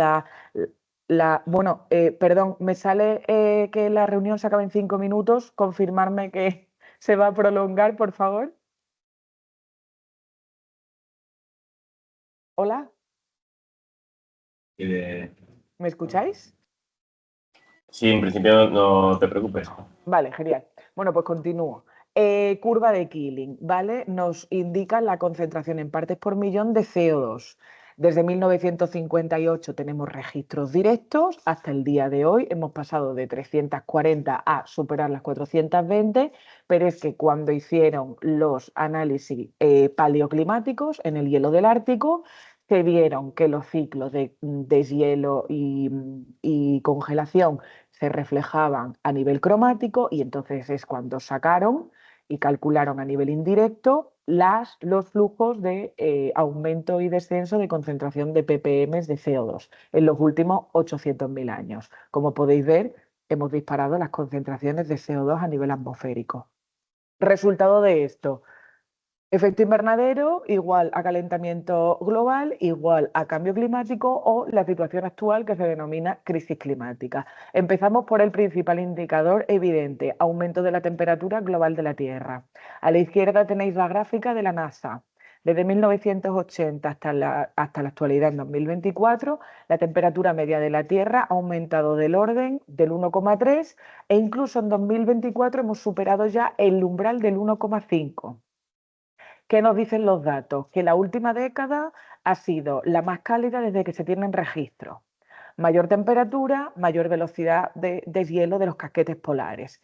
perdón, me sale que la reunión se acaba en 5 minutos, confirmarme que se va a prolongar, por favor. Hola, ¿me escucháis? Sí, en principio no te preocupes. Vale, genial. Bueno, pues continúo. Curva de Keeling, ¿vale? Nos indica la concentración en partes por millón de CO2. Desde 1958 tenemos registros directos, hasta el día de hoy hemos pasado de 340 a superar las 420, pero es que cuando hicieron los análisis paleoclimáticos en el hielo del Ártico, se vieron que los ciclos de deshielo y congelación se reflejaban a nivel cromático y entonces es cuando sacaron y calcularon a nivel indirecto los flujos de aumento y descenso de concentración de ppm de CO2 en los últimos 800.000 años. Como podéis ver, hemos disparado las concentraciones de CO2 a nivel atmosférico. Resultado de esto, efecto invernadero igual a calentamiento global, igual a cambio climático o la situación actual que se denomina crisis climática. Empezamos por el principal indicador evidente, aumento de la temperatura global de la Tierra. A la izquierda tenéis la gráfica de la NASA. Desde 1980 hasta la actualidad, en 2024, la temperatura media de la Tierra ha aumentado del orden del 1,3 e incluso en 2024 hemos superado ya el umbral del 1,5. ¿Qué nos dicen los datos? Que la última década ha sido la más cálida desde que se tienen registros. Mayor temperatura, mayor velocidad de deshielo de los casquetes polares.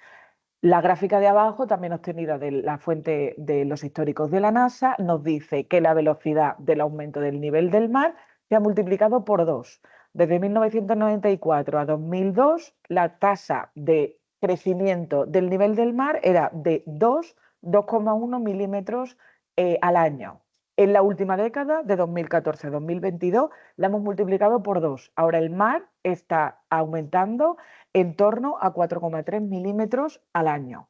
La gráfica de abajo, también obtenida de la fuente de los históricos de la NASA, nos dice que la velocidad del aumento del nivel del mar se ha multiplicado por 2. Desde 1994 a 2002, la tasa de crecimiento del nivel del mar era de 2,1 milímetros al año. En la última década, de 2014 a 2022, la hemos multiplicado por 2. Ahora el mar está aumentando en torno a 4,3 milímetros al año.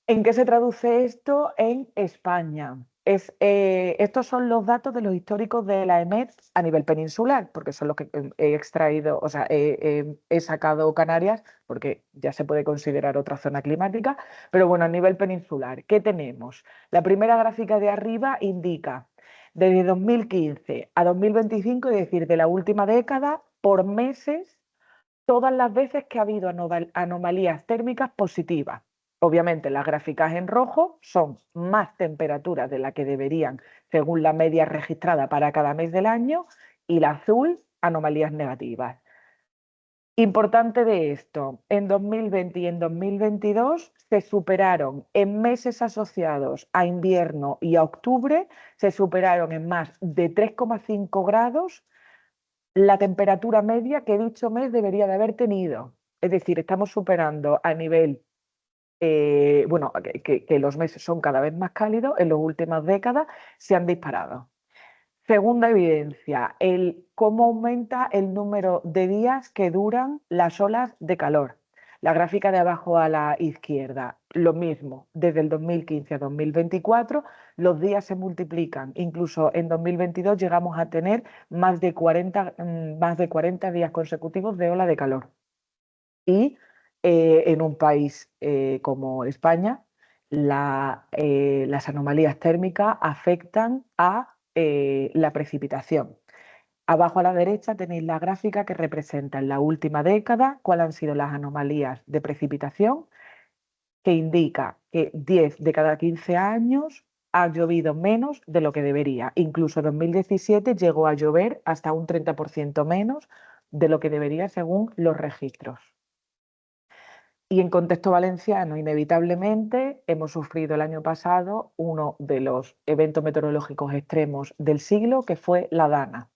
¿En qué se traduce esto en España? Estos son los datos de los históricos de la EMET a nivel peninsular, porque son los que he extraído, o sea, he sacado Canarias, porque ya se puede considerar otra zona climática, pero bueno, a nivel peninsular, ¿qué tenemos? La primera gráfica de arriba indica Desde 2015 a 2025, es decir, de la última década, por meses, todas las veces que ha habido anomalías térmicas positivas. Obviamente las gráficas en rojo son más temperaturas de la que deberían según la media registrada para cada mes del año, y la azul, anomalías negativas. Importante de esto, en 2020 y en 2022 se superaron en meses asociados a invierno y a octubre, se superaron en más de 3,5 grados la temperatura media que dicho mes debería de haber tenido. Es decir, estamos superando a nivel, bueno, que los meses son cada vez más cálidos, en las últimas décadas se han disparado. Segunda evidencia, cómo aumenta el número de días que duran las olas de calor. La gráfica de abajo a la izquierda, lo mismo, desde el 2015 a 2024 los días se multiplican, incluso en 2022 llegamos a tener más de 40 días consecutivos de ola de calor. Y en un país como España, las anomalías térmicas afectan a la precipitación. Abajo a la derecha tenéis la gráfica que representa en la última década cuáles han sido las anomalías de precipitación, que indica que 10 de cada 15 años ha llovido menos de lo que debería. Incluso en 2017 llegó a llover hasta un 30% menos de lo que debería según los registros. Y en contexto valenciano, inevitablemente, hemos sufrido el año pasado uno de los eventos meteorológicos extremos del siglo, que fue la Dana.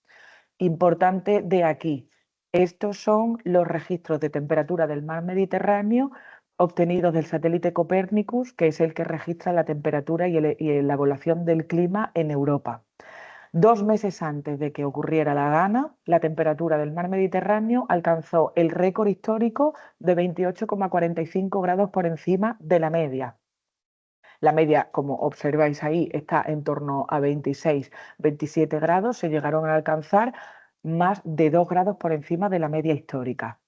Importante de aquí, estos son los registros de temperatura del mar Mediterráneo obtenidos del satélite Copernicus, que es el que registra la temperatura y la evolución del clima en Europa. 2 meses antes de que ocurriera la Dana, la temperatura del mar Mediterráneo alcanzó el récord histórico de 28,45 grados por encima de la media. La media, como observáis ahí, está en torno a 26-27 grados. Se llegaron a alcanzar más de 2 grados por encima de la media histórica.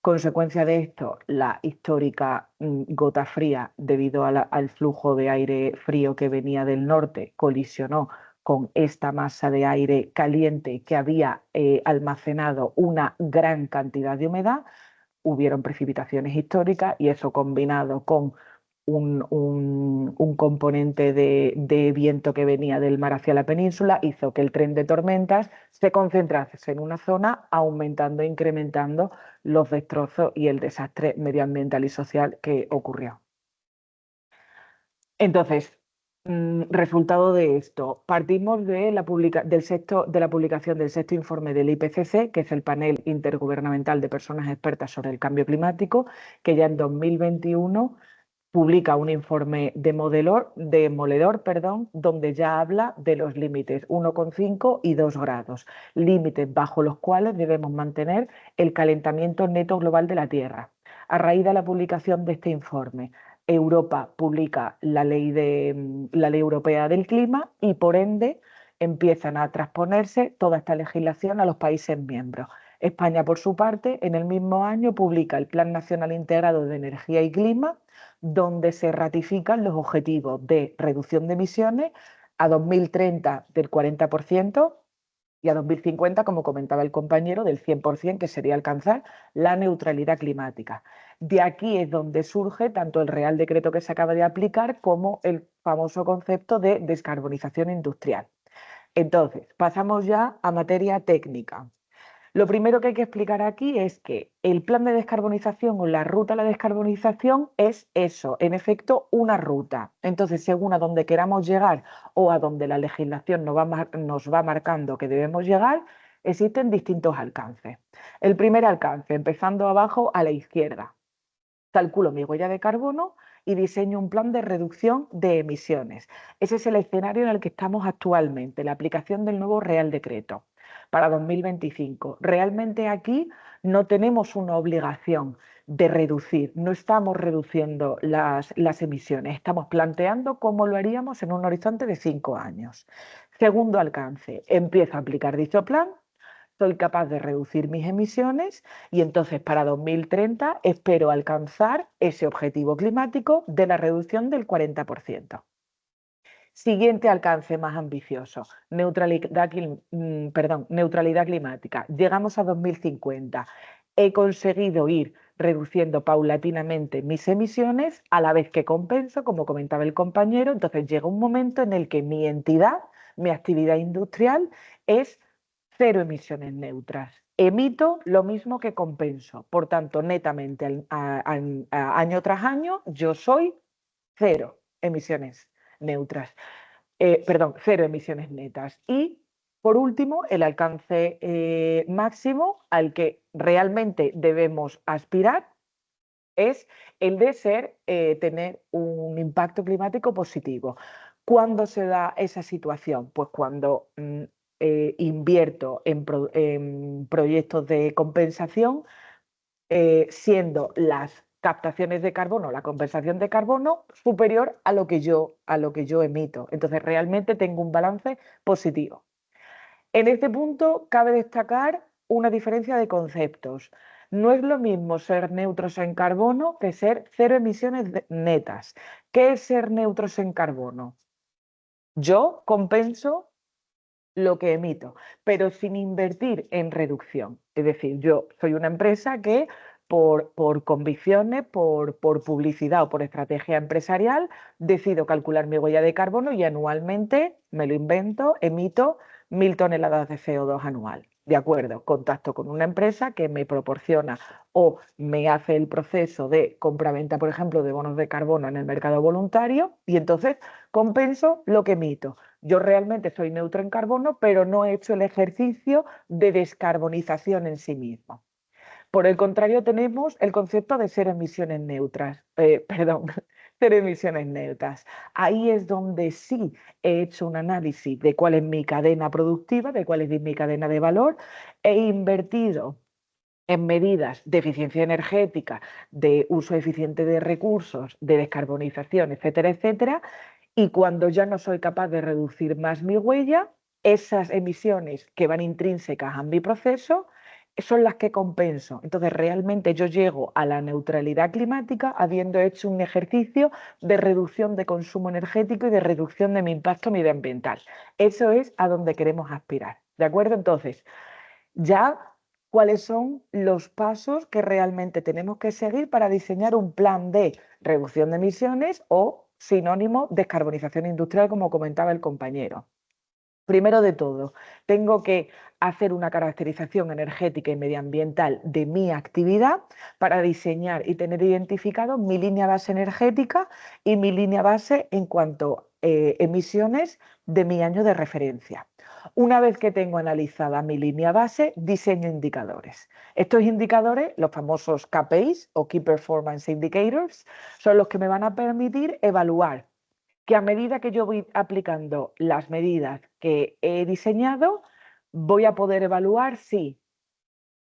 Consecuencia de esto, la histórica gota fría, debido al flujo de aire frío que venía del norte, colisionó con esta masa de aire caliente que había almacenado una gran cantidad de humedad. Hubieron precipitaciones históricas y eso, combinado con un componente de viento que venía del mar hacia la península, hizo que el tren de tormentas se concentrase en una zona, aumentando e incrementando los destrozos y el desastre medioambiental y social que ocurrió. Entonces, resultado de esto, partimos de la publicación del sexto informe del IPCC, que es el panel intergubernamental de personas expertas sobre el cambio climático, que ya en 2021 publica un informe demoledor, donde ya habla de los límites 1,5 y 2 grados, límites bajo los cuales debemos mantener el calentamiento neto global de la Tierra. A raíz de la publicación de este informe, Europa publica la Ley Europea del Clima y, por ende, empiezan a transponerse toda esta legislación a los países miembros. España, por su parte, en el mismo año publica el Plan Nacional Integrado de Energía y Clima, donde se ratifican los objetivos de reducción de emisiones a 2030 del 40% y a 2050, como comentaba el compañero, del 100%, que sería alcanzar la neutralidad climática. De aquí es donde surge tanto el Real Decreto que se acaba de aplicar como el famoso concepto de descarbonización industrial. Entonces, pasamos ya a materia técnica. Lo primero que hay que explicar aquí es que el plan de descarbonización o la ruta a la descarbonización es eso, en efecto, una ruta. Entonces, según a donde queramos llegar o a donde la legislación nos va marcando que debemos llegar, existen distintos alcances. El primer alcance, empezando abajo a la izquierda. Calculo mi huella de carbono y diseño un plan de reducción de emisiones. Ese es el escenario en el que estamos actualmente, la aplicación del nuevo Real Decreto para 2025. Realmente aquí no tenemos una obligación de reducir, no estamos reduciendo las emisiones, estamos planteando cómo lo haríamos en un horizonte de 5 años. Segundo alcance, empiezo a aplicar dicho plan, soy capaz de reducir mis emisiones y entonces para 2030 espero alcanzar ese objetivo climático de la reducción del 40%. Siguiente alcance más ambicioso, neutralidad climática. Llegamos a 2050. He conseguido ir reduciendo paulatinamente mis emisiones a la vez que compenso, como comentaba el compañero. Entonces llega un momento en el que mi entidad, mi actividad industrial, es cero emisiones neutras. Emito lo mismo que compenso. Por tanto, netamente año tras año, yo soy cero emisiones neutras. Cero emisiones netas. Y por último, el alcance máximo al que realmente debemos aspirar es el de tener un impacto climático positivo. ¿Cuándo se da esa situación? Pues cuando invierto en proyectos de compensación, siendo las captaciones de carbono, la compensación de carbono superior a lo que yo emito. Entonces realmente tengo un balance positivo. En este punto cabe destacar una diferencia de conceptos. No es lo mismo ser neutros en carbono que ser cero emisiones netas. ¿Qué es ser neutros en carbono? Yo compenso lo que emito, pero sin invertir en reducción. Es decir, yo soy una empresa que por convicciones, por publicidad o por estrategia empresarial, decido calcular mi huella de carbono y anualmente, me lo invento, emito 1000 toneladas de CO2 anual. De acuerdo, contacto con una empresa que me proporciona o me hace el proceso de compra-venta, por ejemplo, de bonos de carbono en el mercado voluntario y entonces compenso lo que emito. Yo realmente soy neutro en carbono, pero no he hecho el ejercicio de descarbonización en sí mismo. Por el contrario, tenemos el concepto de cero emisiones neutras, cero emisiones netas. Ahí es donde sí he hecho un análisis de cuál es mi cadena productiva, de cuál es mi cadena de valor, he invertido en medidas de eficiencia energética, de uso eficiente de recursos, de descarbonización, etcétera, etcétera, y cuando ya no soy capaz de reducir más mi huella, esas emisiones que van intrínsecas a mi proceso son las que compenso. Entonces realmente yo llego a la neutralidad climática habiendo hecho un ejercicio de reducción de consumo energético y de reducción de mi impacto medioambiental. Eso es a donde queremos aspirar. ¿De acuerdo? Entonces, ya cuáles son los pasos que realmente tenemos que seguir para diseñar un plan de reducción de emisiones o sinónimo descarbonización industrial, como comentaba el compañero. Primero de todo, tengo que hacer una caracterización energética y medioambiental de mi actividad para diseñar y tener identificado mi línea base energética y mi línea base en cuanto a emisiones de mi año de referencia. Una vez que tengo analizada mi línea base, diseño indicadores. Estos indicadores, los famosos KPIs o Key Performance Indicators, son los que me van a permitir evaluar que a medida que yo voy aplicando las medidas que he diseñado, voy a poder evaluar si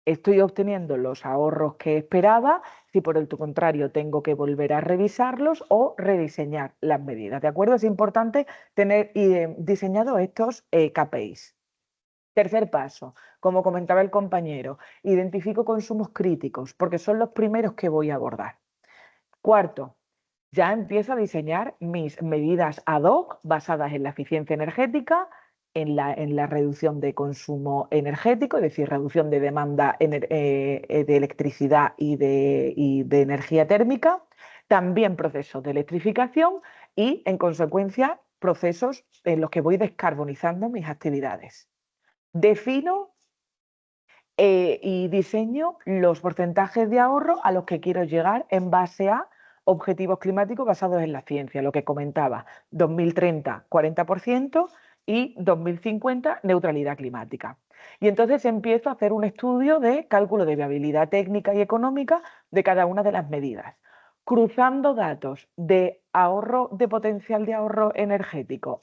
estoy obteniendo los ahorros que esperaba, si por el contrario tengo que volver a revisarlos o rediseñar las medidas. ¿De acuerdo? Es importante tener diseñado estos KPIs. Tercer paso, como comentaba el compañero, identifico consumos críticos porque son los primeros que voy a abordar. Cuarto, ya empiezo a diseñar mis medidas ad hoc basadas en la eficiencia energética, en la reducción de consumo energético, es decir, reducción de demanda de electricidad y de energía térmica, también procesos de electrificación y, en consecuencia, procesos en los que voy descarbonizando mis actividades. Defino y diseño los porcentajes de ahorro a los que quiero llegar en base a objetivos climáticos basados en la ciencia, lo que comentaba, 2030 40% y 2050 neutralidad climática. Y entonces empiezo a hacer un estudio de cálculo de viabilidad técnica y económica de cada una de las medidas, cruzando datos de ahorro, de potencial de ahorro energético,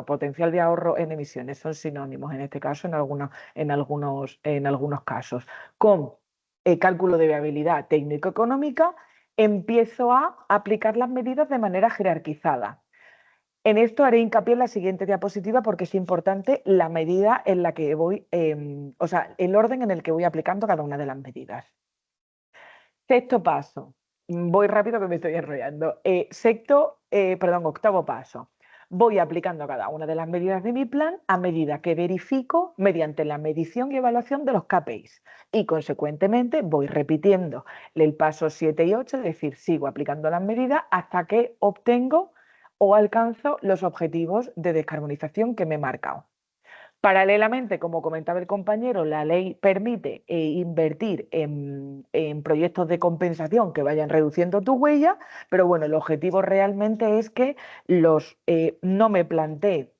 potencial de ahorro en emisiones, son sinónimos en este caso, en algunos casos, con cálculo de viabilidad técnico-económica, empiezo a aplicar las medidas de manera jerarquizada. En esto haré hincapié en la siguiente diapositiva porque es importante la medida en la que voy, el orden en el que voy aplicando cada una de las medidas. Sexto paso. Voy rápido que me estoy enrollando. Octavo paso. voy aplicando cada una de las medidas de mi plan a medida que verifico mediante la medición y evaluación de los KPIs. Y consecuentemente voy repitiendo el paso 7 y 8, es decir, sigo aplicando las medidas hasta que obtengo o alcanzo los objetivos de descarbonización que me he marcado. Paralelamente, como comentaba el compañero, la ley permite invertir en proyectos de compensación que vayan reduciendo tu huella, pero bueno, el objetivo realmente es que no me planteé,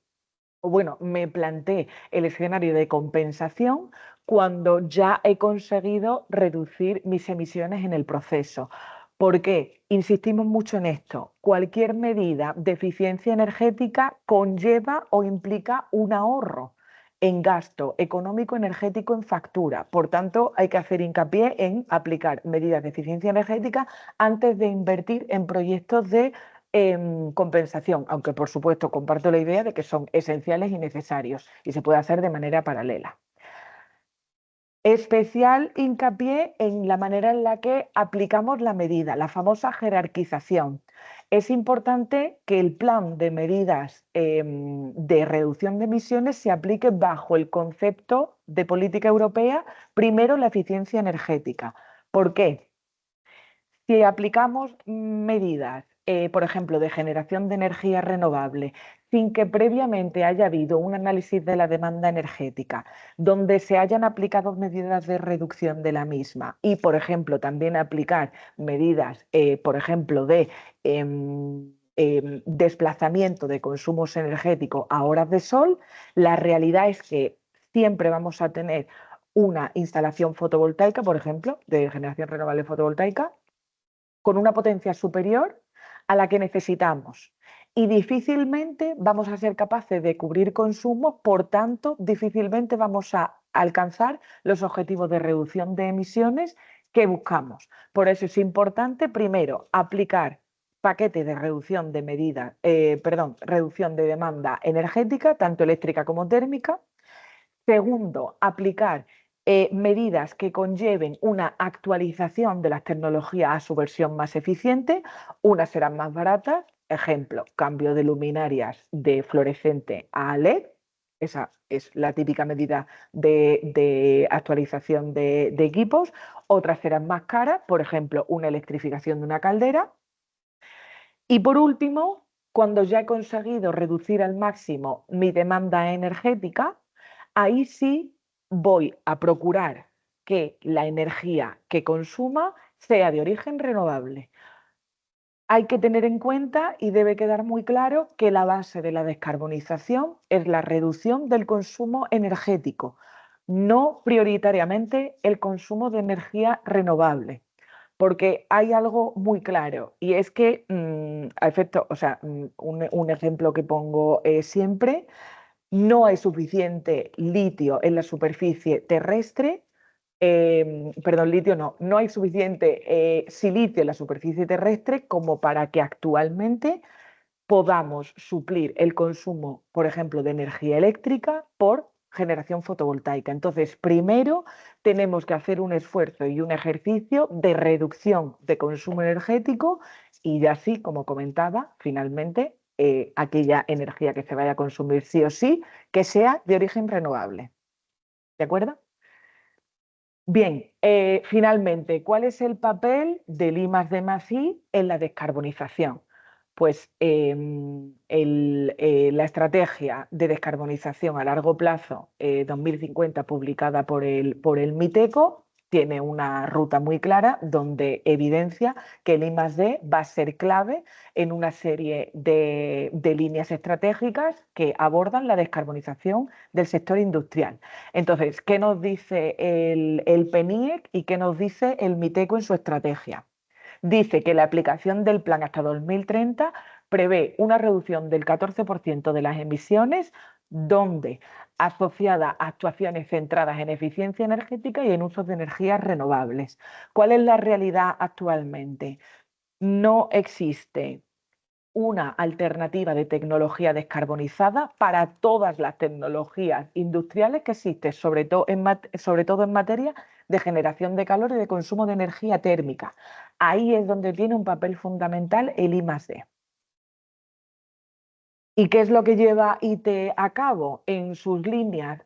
o bueno, me planteé el escenario de compensación cuando ya he conseguido reducir mis emisiones en el proceso. ¿Por qué? Insistimos mucho en esto. Cualquier medida de eficiencia energética conlleva o implica un ahorro en gasto económico energético en factura. Por tanto, hay que hacer hincapié en aplicar medidas de eficiencia energética antes de invertir en proyectos de compensación, aunque por supuesto comparto la idea de que son esenciales y necesarios y se puede hacer de manera paralela. Especial hincapié en la manera en la que aplicamos la medida, la famosa jerarquización. Es importante que el plan de medidas de reducción de emisiones se aplique bajo el concepto de política europea, primero la eficiencia energética. ¿Por qué? Si aplicamos medidas, por ejemplo, de generación de energía renovable, sin que previamente haya habido un análisis de la demanda energética, donde se hayan aplicado medidas de reducción de la misma y, por ejemplo, también aplicar medidas, por ejemplo, de desplazamiento de consumos energéticos a horas de sol, la realidad es que siempre vamos a tener una instalación fotovoltaica, por ejemplo, de generación renovable fotovoltaica, con una potencia superior a la que necesitamos. Y difícilmente vamos a ser capaces de cubrir consumos, por tanto, difícilmente vamos a alcanzar los objetivos de reducción de emisiones que buscamos. Por eso es importante, primero, aplicar paquetes de reducción de reducción de demanda energética, tanto eléctrica como térmica. Segundo, aplicar medidas que conlleven una actualización de las tecnologías a su versión más eficiente. Unas serán más baratas, ejemplo, cambio de luminarias de fluorescente a LED, esa es la típica medida de actualización de equipos. Otras serán más caras, por ejemplo, una electrificación de una caldera. Y por último, cuando ya he conseguido reducir al máximo mi demanda energética, ahí sí voy a procurar que la energía que consuma sea de origen renovable. Hay que tener en cuenta y debe quedar muy claro que la base de la descarbonización es la reducción del consumo energético, no prioritariamente el consumo de energía renovable. Porque hay algo muy claro y es que, a efecto, o sea, un ejemplo que pongo siempre, no hay suficiente litio en la superficie terrestre, litio no hay suficiente silicio en la superficie terrestre como para que actualmente podamos suplir el consumo, por ejemplo, de energía eléctrica por generación fotovoltaica. Entonces, primero tenemos que hacer un esfuerzo y un ejercicio de reducción de consumo energético y así, como comentaba, finalmente, aquella energía que se vaya a consumir sí o sí, que sea de origen renovable. ¿De acuerdo? Bien, finalmente, ¿cuál es el papel del I+D+I en la descarbonización? Pues la estrategia de descarbonización a largo plazo 2050 publicada por el MITECO tiene una ruta muy clara donde evidencia que el I+D va a ser clave en una serie de líneas estratégicas que abordan la descarbonización del sector industrial. Entonces, ¿qué nos dice el PNIEC y qué nos dice el MITECO en su estrategia? Dice que la aplicación del plan hasta 2030 prevé una reducción del 14% de las emisiones, donde asociada a actuaciones centradas en eficiencia energética y en usos de energías renovables. ¿Cuál es la realidad actualmente? No existe una alternativa de tecnología descarbonizada para todas las tecnologías industriales que existen, sobre todo en materia de generación de calor y de consumo de energía térmica. Ahí es donde tiene un papel fundamental el I+D. ¿Y qué es lo que lleva ITE a cabo en sus líneas?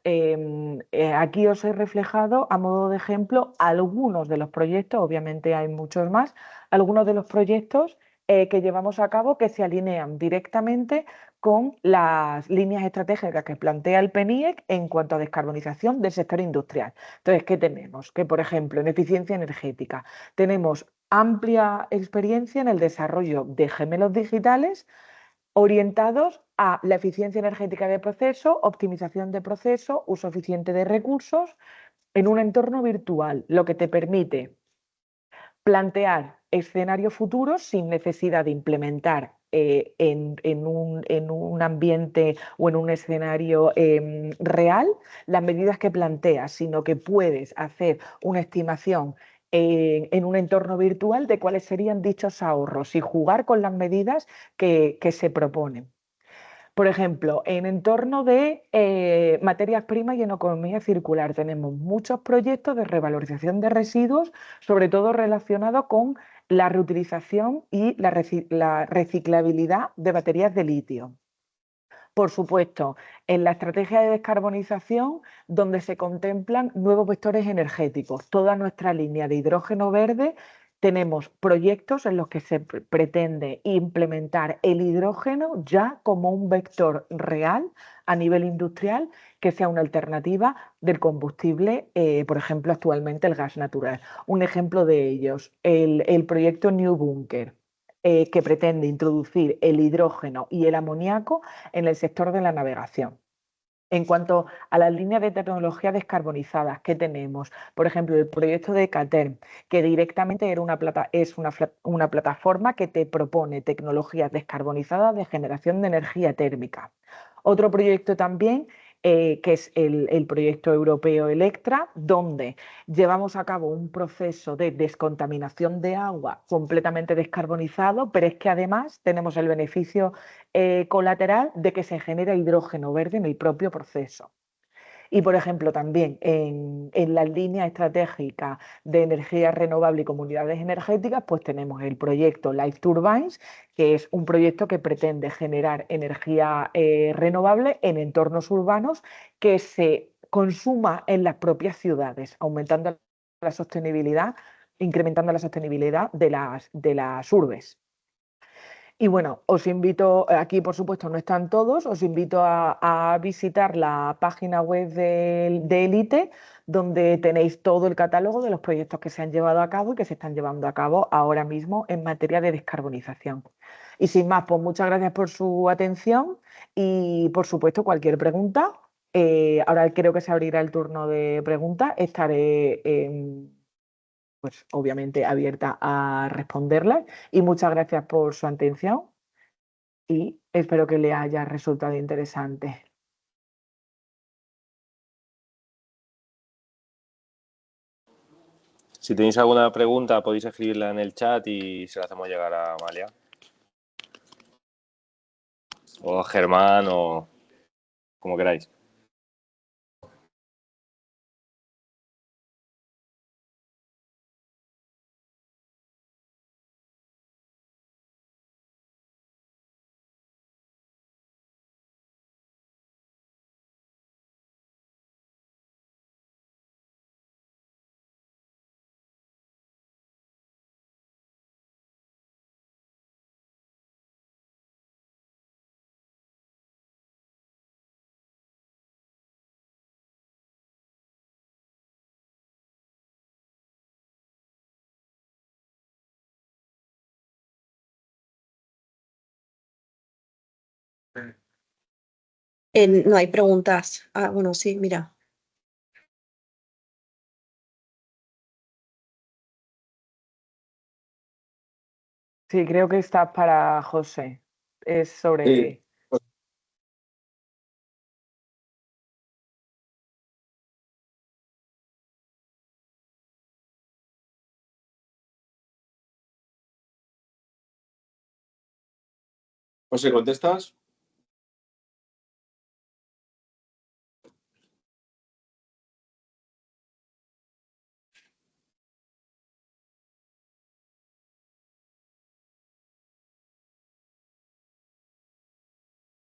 Aquí os he reflejado, a modo de ejemplo, algunos de los proyectos, obviamente hay muchos más, algunos de los proyectos que llevamos a cabo que se alinean directamente con las líneas estratégicas que plantea el PNIEC en cuanto a descarbonización del sector industrial. Entonces, ¿qué tenemos? Que, por ejemplo, en eficiencia energética tenemos amplia experiencia en el desarrollo de gemelos digitales orientados a la eficiencia energética de proceso, optimización de proceso, uso eficiente de recursos en un entorno virtual, lo que te permite plantear escenarios futuros sin necesidad de implementar en un ambiente o en un escenario real las medidas que planteas, sino que puedes hacer una estimación en un entorno virtual de cuáles serían dichos ahorros y jugar con las medidas que se proponen. Por ejemplo, en entorno de materias primas y en economía circular tenemos muchos proyectos de revalorización de residuos, sobre todo relacionados con la reutilización y la reciclabilidad de baterías de litio. Por supuesto, en la estrategia de descarbonización, donde se contemplan nuevos vectores energéticos, toda nuestra línea de hidrógeno verde, tenemos proyectos en los que se pretende implementar el hidrógeno ya como un vector real a nivel industrial que sea una alternativa del combustible, por ejemplo, actualmente el gas natural. Un ejemplo de ellos, el proyecto New Bunker, que pretende introducir el hidrógeno y el amoníaco en el sector de la navegación. En cuanto a las líneas de tecnología descarbonizadas que tenemos, por ejemplo, el proyecto de Caterm, que directamente es una plataforma que te propone tecnologías descarbonizadas de generación de energía térmica. Otro proyecto también, que es el proyecto europeo Electra, donde llevamos a cabo un proceso de descontaminación de agua completamente descarbonizado, pero es que además tenemos el beneficio colateral de que se genera hidrógeno verde en el propio proceso. Y, por ejemplo, también en las líneas estratégicas de energía renovable y comunidades energéticas, pues tenemos el proyecto Life Turbines, que es un proyecto que pretende generar energía renovable en entornos urbanos que se consuma en las propias ciudades, aumentando la sostenibilidad, incrementando la sostenibilidad de las urbes. Y bueno, os invito, aquí por supuesto no están todos, os invito a visitar la página web de Elite, donde tenéis todo el catálogo de los proyectos que se han llevado a cabo y que se están llevando a cabo ahora mismo en materia de descarbonización. Y sin más, pues muchas gracias por su atención y por supuesto cualquier pregunta. Ahora creo que se abrirá el turno de preguntas. Estaré pues obviamente abierta a responderlas y muchas gracias por su atención y espero que le haya resultado interesante. Si tenéis alguna pregunta podéis escribirla en el chat y se la hacemos llegar a Amalia. O a Germán o como queráis. No hay preguntas. Ah, bueno, sí, mira. Sí, creo que está para José. Es sobre... Sí. José, ¿contestas?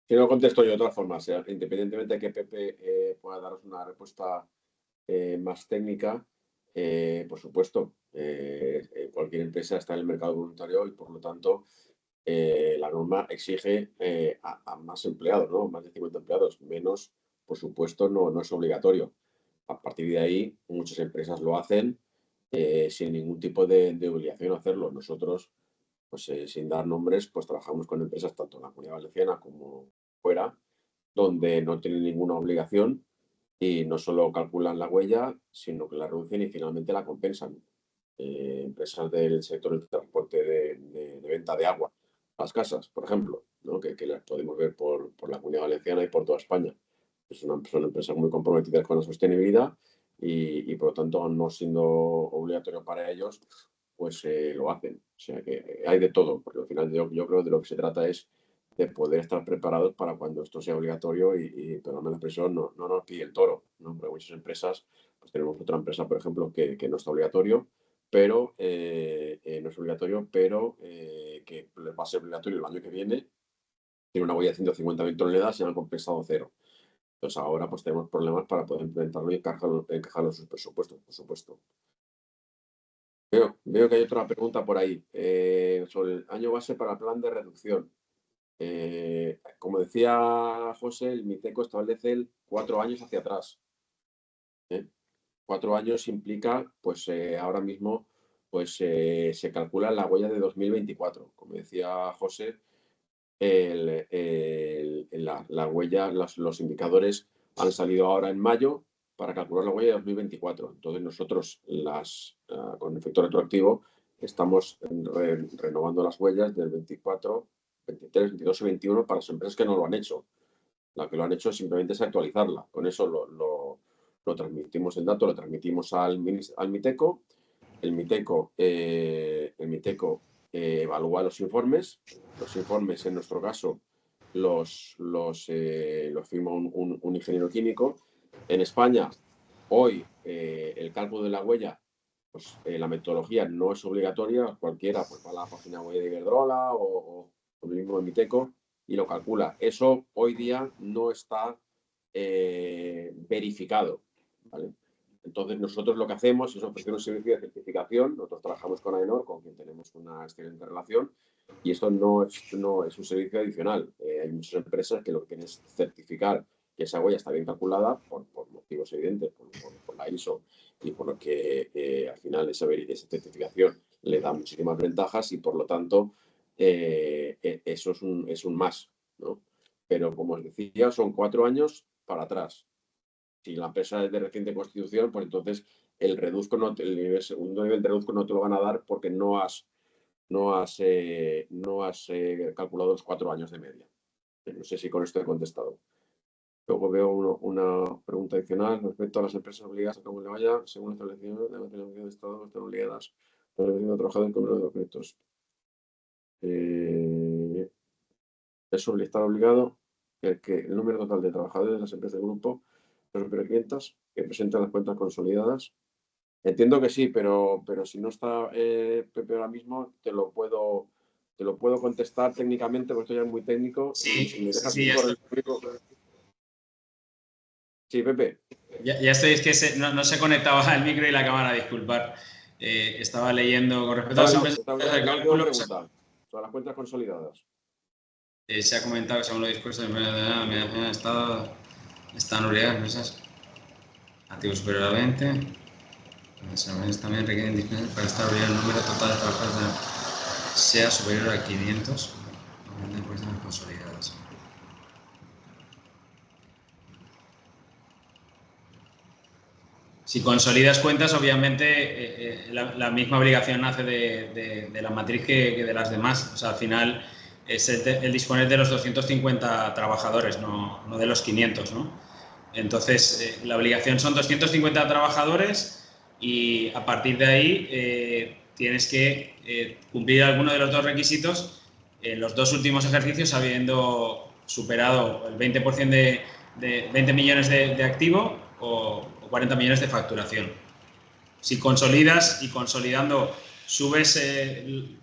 Si no contesto yo de todas formas, independientemente de que Pepe pueda daros una respuesta más técnica, por supuesto, cualquier empresa está en el mercado voluntario y por lo tanto la norma exige a más empleados, ¿no? Más de 50 empleados, menos, por supuesto, no es obligatorio. A partir de ahí, muchas empresas lo hacen sin ningún tipo de obligación a hacerlo. Nosotros, pues sin dar nombres, pues trabajamos con empresas tanto en la Comunidad Valenciana como fuera, donde no tienen ninguna obligación y no solo calculan la huella, sino que la reducen y finalmente la compensan. Empresas del sector del transporte de venta de agua a las casas, por ejemplo, ¿no? que las podemos ver por la Comunidad Valenciana y por toda España. Son empresas muy comprometidas con la sostenibilidad y por lo tanto, no siendo obligatorio para ellos, pues lo hacen. O sea que hay de todo, porque al final yo creo de lo que se trata es de poder estar preparados para cuando esto sea obligatorio y perdóname la expresión, no nos pille el toro, ¿no? Porque muchas empresas, pues tenemos otra empresa, por ejemplo, que no está obligatorio, pero no es obligatorio, pero que va a ser obligatorio el año que viene, tiene una huella de 150.000 toneladas y han compensado cero. Entonces ahora pues tenemos problemas para poder implementarlo y encajarlo en sus presupuestos, por supuesto. Veo que hay otra pregunta por ahí sobre el año base para el plan de reducción. Como decía José, el MITECO establece el 4 años hacia atrás. 4 años implica, pues ahora mismo, pues se calcula la huella de 2024. Como decía José, la huella, los indicadores han salido ahora en mayo para calcular la huella de 2024. Entonces nosotros, con efecto retroactivo, estamos renovando las huellas del 24, 23, 22 y 21 para las empresas que no lo han hecho. La que lo han hecho simplemente es actualizarla. Con eso lo transmitimos el dato, lo transmitimos al MITECO. El MITECO evalúa los informes. Los informes, en nuestro caso, los firma un ingeniero químico. En España, hoy, el cálculo de la huella, pues la metodología no es obligatoria. Cualquiera pues va a la página web de Iberdrola o el mismo de MITECO y lo calcula. Eso hoy día no está verificado, ¿vale? Entonces, nosotros lo que hacemos es ofrecer un servicio de certificación. Nosotros trabajamos con AENOR, con quien tenemos una excelente relación, y esto no es un servicio adicional. Hay muchas empresas que lo que quieren es certificar que esa huella está bien calculada por motivos evidentes, por la ISO, y por lo que al final esa certificación le da muchísimas ventajas y, por lo tanto, eso es un más, ¿no? Pero, como os decía, son 4 años para atrás. Si la empresa es de reciente constitución, pues entonces el segundo nivel de reduzco no te lo van a dar porque no has calculado los 4 años de media. No sé si con esto he contestado. Luego veo una pregunta adicional respecto a las empresas obligadas a cómo le vaya, según el establecimiento de la Nacionalidad de Estado, están obligadas a la de trabajadores con número de decretos. Eso le está obligado que el número total de trabajadores de las empresas del grupo no supere 500 que presentan las cuentas consolidadas. Entiendo que sí, pero si no está Pepe ahora mismo, te lo puedo contestar técnicamente, porque esto ya es muy técnico. Sí, si me dejas sí, un correo. Sí, Pepe. Ya estoy, es que no se conectaba el micro y la cámara, disculpar. Estaba leyendo con respecto a las empresas de cálculo. Sobre las cuentas consolidadas. Se ha comentado que según los discursos de la Estado están obligadas empresas activos superior a 20. Las también requieren dispensación para estar obligado el número total de trabajadores sea superior a 500 de cuentas consolidadas. Si consolidas cuentas, obviamente la misma obligación nace de la matriz que de las demás. O sea, al final es el disponer de los 250 trabajadores, no de los 500, ¿no? Entonces, la obligación son 250 trabajadores y a partir de ahí tienes que cumplir alguno de los dos requisitos en los 2 últimos ejercicios, habiendo superado el 20% de 20 millones de activo o 40 millones de facturación. Si consolidas y consolidando subes,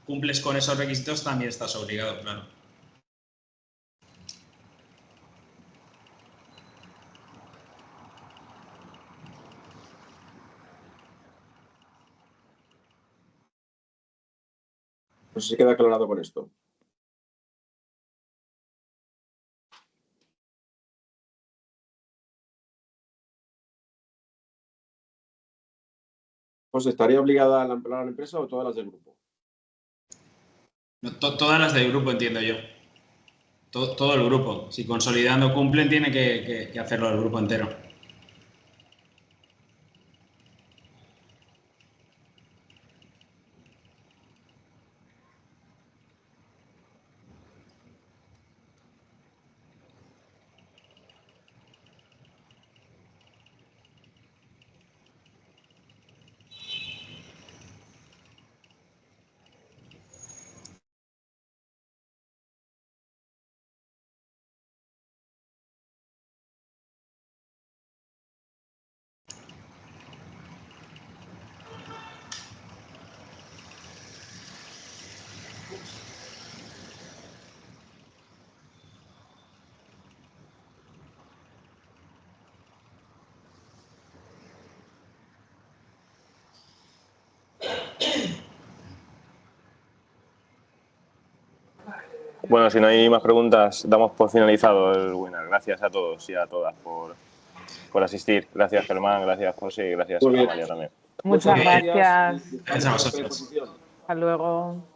cumples con esos requisitos, también estás obligado, claro. No sé si queda aclarado con esto. Pues, ¿estaría obligada a la empresa o todas las del grupo? No, todas las del grupo, entiendo yo. Todo el grupo. Si consolidando cumplen, tiene que hacerlo el grupo entero. Bueno, si no hay más preguntas, damos por finalizado el webinar. Gracias a todos y a todas por asistir. Gracias, Germán. Gracias, José. Y gracias, Muy bien. Amalia, también. Muchas Muchas gracias. y Gracias a estamos a vuestra vosotros. disposición. Hasta luego.